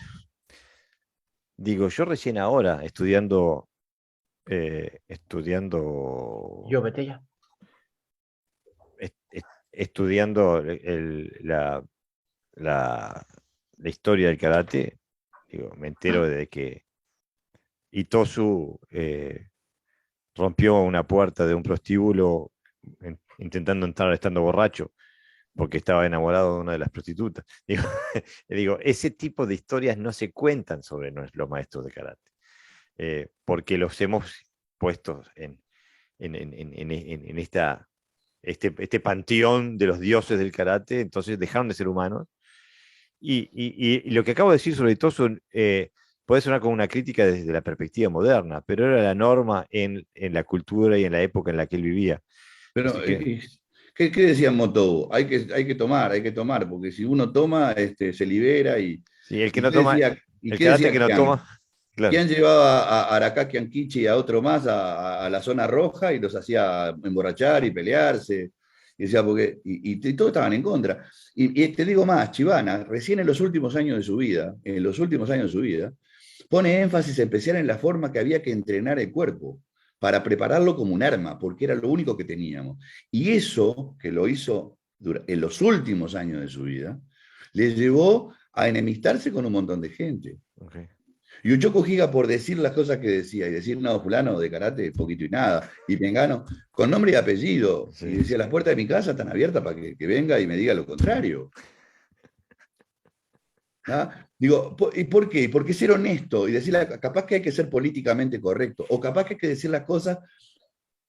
digo, yo recién ahora estudiando, Yo, vete ya. estudiando la historia del karate, digo, me entero de que Itosu rompió una puerta de un prostíbulo intentando entrar estando borracho porque estaba enamorado de una de las prostitutas. Digo, digo, ese tipo de historias no se cuentan sobre los maestros de karate, porque los hemos puesto en este panteón de los dioses del karate, entonces dejaron de ser humanos. Y lo que acabo de decir sobre todo puede sonar como una crítica desde la perspectiva moderna, pero era la norma en la cultura y en la época en la que él vivía. Así Pero, que, ¿qué decía Motou? Hay que tomar, porque si uno toma, se libera. sí, el que ¿Y no qué toma, decía, y el qué karate decía que no Kian? toma, claro. Kian llevaba a Arakashi Ankichi y a otro más a la zona roja y los hacía emborrachar y pelearse. Y decía, y todos estaban en contra. Y te digo más, Chivana, recién en los últimos años de su vida, pone énfasis especial en la forma que había que entrenar el cuerpo para prepararlo como un arma, porque era lo único que teníamos. Y eso, que lo hizo en los últimos años de su vida, le llevó a enemistarse con un montón de gente. Okay. Y un Choco Giga por decir las cosas que decía y decir, no, fulano de karate, poquito y nada, y Mengano, con nombre y apellido, y Sí. decía, las puertas de mi casa están abiertas para que venga y me diga lo contrario. ¿Ah? Digo, ¿y por qué? Porque ser honesto y decir, capaz que hay que ser políticamente correcto, o capaz que hay que decir las cosas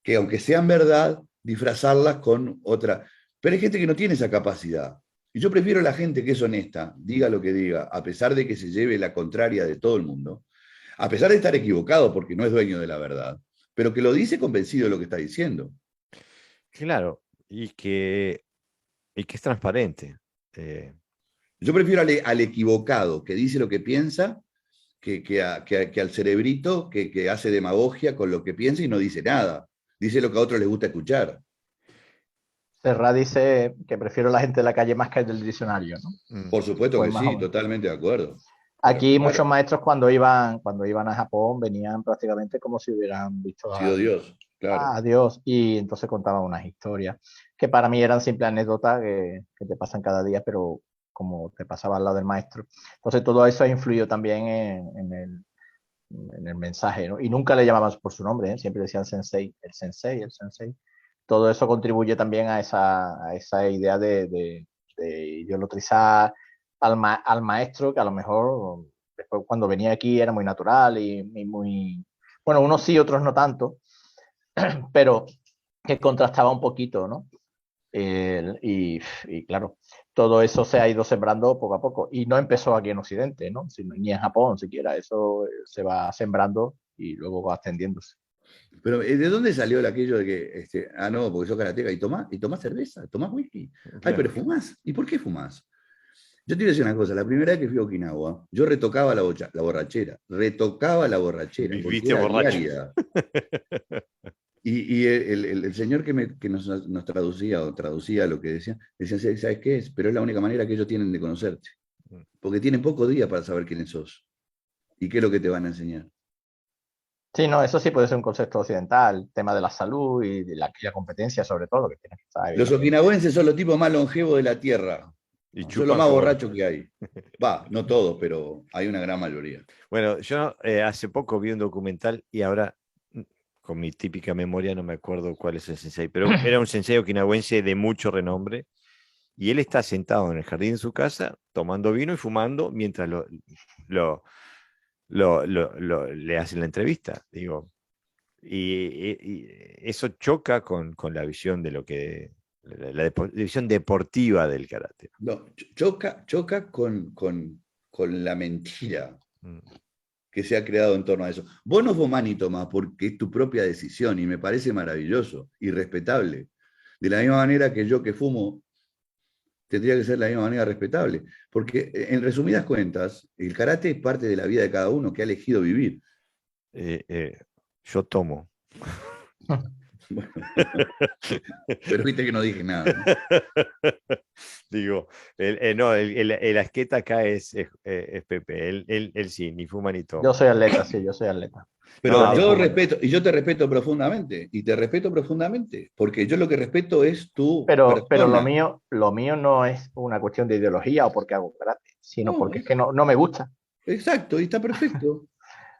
que aunque sean verdad, disfrazarlas con otra. Pero hay gente que no tiene esa capacidad. Y yo prefiero la gente que es honesta, diga lo que diga, a pesar de que se lleve la contraria de todo el mundo, a pesar de estar equivocado porque no es dueño de la verdad, pero que lo dice convencido de lo que está diciendo. Claro, y que es transparente. Eh, Yo prefiero al equivocado que dice lo que piensa que al cerebrito que hace demagogia con lo que piensa y no dice nada. Dice lo que a otros les gusta escuchar. Serra dice que prefiero la gente de la calle más que el del diccionario, ¿no? mm, Por supuesto Pues que más o sí, menos. totalmente de acuerdo. Pero Aquí muchos claro, maestros cuando iban a Japón venían prácticamente como si hubieran visto sido Dios, claro. a Dios y entonces contaban unas historias que para mí eran simples anécdotas que te pasan cada día, pero como te pasaba al lado del maestro. Entonces todo eso ha influido también en el mensaje, ¿no? Y nunca le llamaban por su nombre, ¿eh? Siempre decían sensei, el sensei, el sensei. Todo eso contribuye también a esa idea de idolatrizar al maestro, que a lo mejor después cuando venía aquí era muy natural y muy... Bueno, unos sí, otros no tanto, pero que contrastaba un poquito, ¿no? Y claro, todo eso se ha ido sembrando poco a poco. Y no empezó aquí en Occidente, ¿no? Ni en Japón siquiera. Eso se va sembrando y luego va extendiéndose. Pero ¿de dónde salió aquello de que, no, porque sos karateca y tomás cerveza, tomás whisky? Ay, pero claro. fumás. ¿Y por qué fumás? Yo te voy a decir una cosa, la primera vez que fui a Okinawa, yo retocaba la borrachera, porque Viviste era borracho. diaria. Y el señor que nos traducía o traducía lo que decía, decía, ¿sabes qué es? Pero es la única manera que ellos tienen de conocerte. Mm. Porque tienen pocos días para saber quiénes sos y qué es lo que te van a enseñar. Sí, no, eso sí puede ser un concepto occidental, el tema de la salud y de la competencia sobre todo, que tienes que estar Los evidentemente. okinawenses son los tipos más longevos de la tierra. Y Son los chupan más como los... borrachos que hay. Va, no todos, pero hay una gran mayoría. Bueno, yo hace poco vi un documental y ahora, con mi típica memoria, no me acuerdo cuál es el sensei, pero era un sensei okinawense de mucho renombre y él está sentado en el jardín de su casa tomando vino y fumando mientras le hacen la entrevista. Digo, y eso choca con la visión de lo que, visión deportiva del karate. No, choca con la mentira Mm. que se ha creado en torno a eso. Vos no fumás ni tomás porque es tu propia decisión y me parece maravilloso y respetable. De la misma manera que yo que fumo, tendría que ser de la misma manera respetable. Porque, en resumidas cuentas, el karate es parte de la vida de cada uno que ha elegido vivir. Yo tomo. Bueno, pero viste que no dije nada, ¿no? Digo, no, el asqueta acá es Pepe. Él sí, ni fuma ni Yo toma. soy atleta, sí, yo soy atleta. Pero No, Ni yo fumo. respeto, y yo te respeto profundamente, y te respeto profundamente, porque yo lo que respeto es tu Pero persona. lo mío no es una cuestión de ideología o porque hago karate, sino No, porque es que no me gusta. exacto, y está perfecto.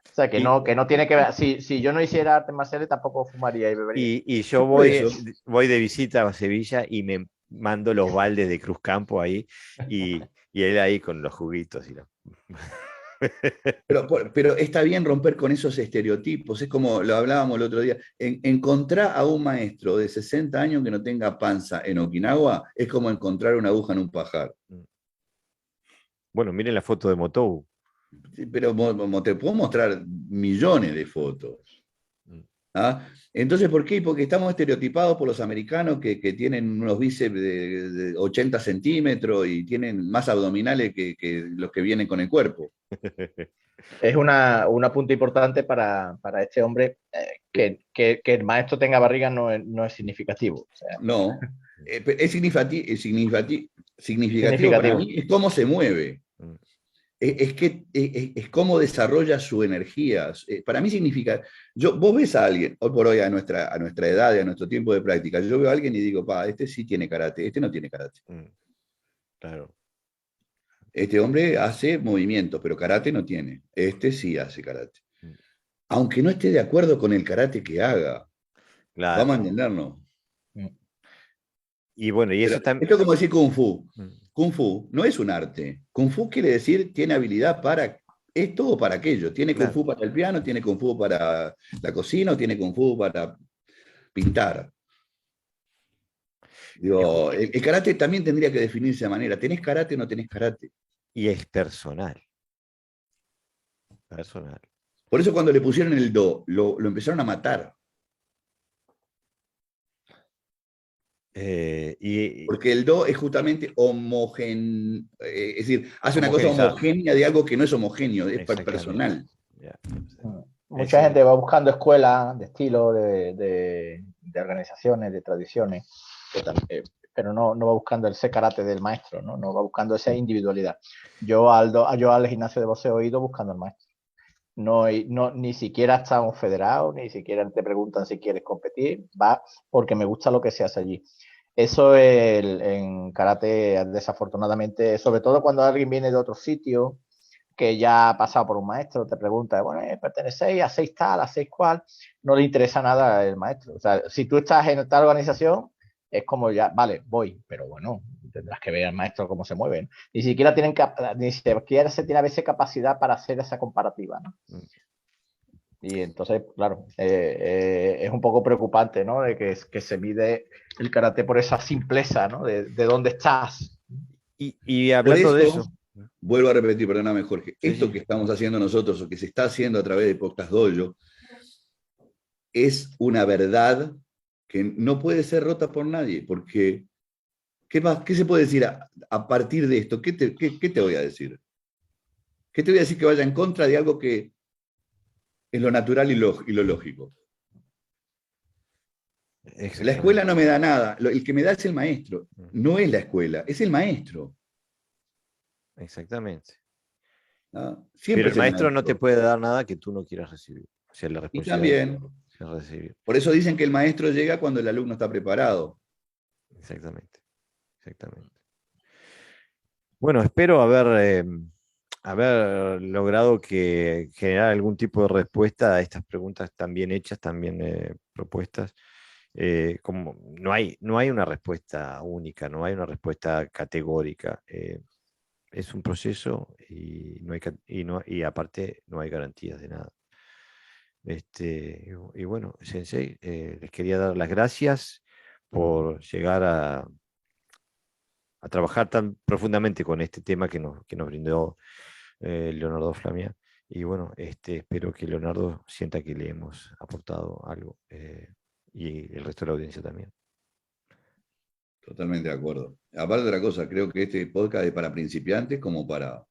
O sea, y, que no tiene que ver. Si yo no hiciera artes marciales, tampoco fumaría y bebería. y yo Por eso. voy de visita a Sevilla y me mando los baldes de Cruz Campo ahí y él ahí con los juguitos y Pero está bien romper con esos estereotipos. Es como lo hablábamos el otro día. Encontrar a un maestro de 60 años que no tenga panza en Okinawa es como encontrar una aguja en un pajar. Bueno, miren la foto de Motou. Sí, pero te puedo mostrar millones de fotos. ¿Ah? Entonces, ¿por qué? Porque estamos estereotipados por los americanos que tienen unos bíceps de 80 centímetros y tienen más abdominales que los que vienen con el cuerpo. Es una punto importante para este hombre que el maestro tenga barriga no es significativo. O sea, No, es significativo para significativo. mí, es cómo se mueve. Mm. Es cómo desarrolla su energía. Para mí significa, vos ves a alguien, hoy por hoy a nuestra edad y a nuestro tiempo de práctica, yo veo a alguien y digo, pa, este sí tiene karate, este no tiene karate. Claro. Este hombre hace movimientos, pero karate no tiene. Este sí hace karate. Mm. Aunque no esté de acuerdo con el karate que haga, vamos a Claro. entendernos. Y bueno, y Pero eso también. esto es como decir Kung Fu. Kung Fu no es un arte. Kung Fu quiere decir tiene habilidad para esto o para aquello. Tiene Kung Claro. Fu para el piano, tiene Kung Fu para la cocina o tiene Kung Fu para pintar. Digo, el karate también tendría que definirse de manera. ¿Tenés karate o no tenés karate? Y es personal. Personal. Por eso cuando le pusieron el do, lo empezaron a matar. Y Porque el do es justamente homogéneo, es decir, hace una cosa homogeneizar. homogénea de algo que no es homogéneo, es Exactamente. personal. Ya. Mucha gente va buscando escuelas de estilo, de organizaciones, de tradiciones, pero no va buscando ese karate del maestro, no va buscando esa individualidad. Yo al gimnasio de boxeo he ido buscando al maestro. Ni siquiera está un federado, ni siquiera te preguntan si quieres competir, va porque me gusta lo que se hace allí. Eso en karate, desafortunadamente, sobre todo cuando alguien viene de otro sitio, que ya ha pasado por un maestro, te pregunta, bueno, ¿pertenecéis a 6 tal, a 6 cual? No le interesa nada el maestro. O sea, si tú estás en tal organización, es como ya, vale, voy, pero bueno, tendrás que ver al maestro cómo se mueve. Ni siquiera se tiene a veces capacidad para hacer esa comparativa, ¿no? Y entonces, claro, es un poco preocupante, ¿no? De que se mide el karate por esa simpleza, ¿no? De dónde estás. Y Por hablando de eso, eso. vuelvo a repetir, perdóname Jorge, Sí, esto sí. que estamos haciendo nosotros o que se está haciendo a través de Podcast Dojo es una verdad que no puede ser rota por nadie, porque ¿qué se puede decir a partir de esto? ¿Qué te voy a decir? ¿Qué te voy a decir que vaya en contra de algo que es lo natural y lo lógico? La escuela Exactamente. no me da nada, el que me da es el maestro, no es la escuela, es el maestro. Exactamente. ¿No? Pero Siempre el es el maestro no te maestro. puede dar nada que tú no quieras recibir. O sea, la Y responsabilidad también, es recibir. por eso dicen que el maestro llega cuando el alumno está preparado. Exactamente. Exactamente. Bueno, espero haber logrado generar algún tipo de respuesta a estas preguntas tan bien hechas, tan bien propuestas. Como no hay una respuesta única, no hay una respuesta categórica. Es un proceso y aparte no hay garantías de nada. Y bueno, Sensei, les quería dar las gracias por llegar a trabajar tan profundamente con este tema que nos brindó Leonardo Flamia. Y bueno, espero que Leonardo sienta que le hemos aportado algo y el resto de la audiencia también. Totalmente de acuerdo. Aparte de otra cosa, creo que este podcast es para principiantes como para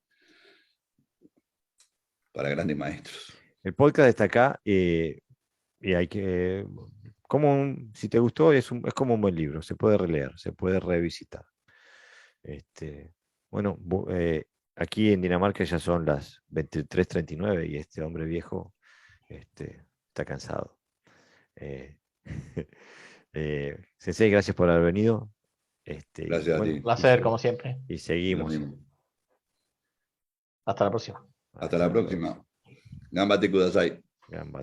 grandes maestros. El podcast está acá y hay que, si te gustó, es como un buen libro, se puede releer, se puede revisitar. Bueno, aquí en Dinamarca ya son las 23:39 y este hombre viejo está cansado. Eh, Sensei, gracias por haber venido. Gracias a ti. Un placer, como siempre. Y Lo seguimos. mismo. Hasta la próxima. Hasta la próxima. Gambate kudasai. Gambate.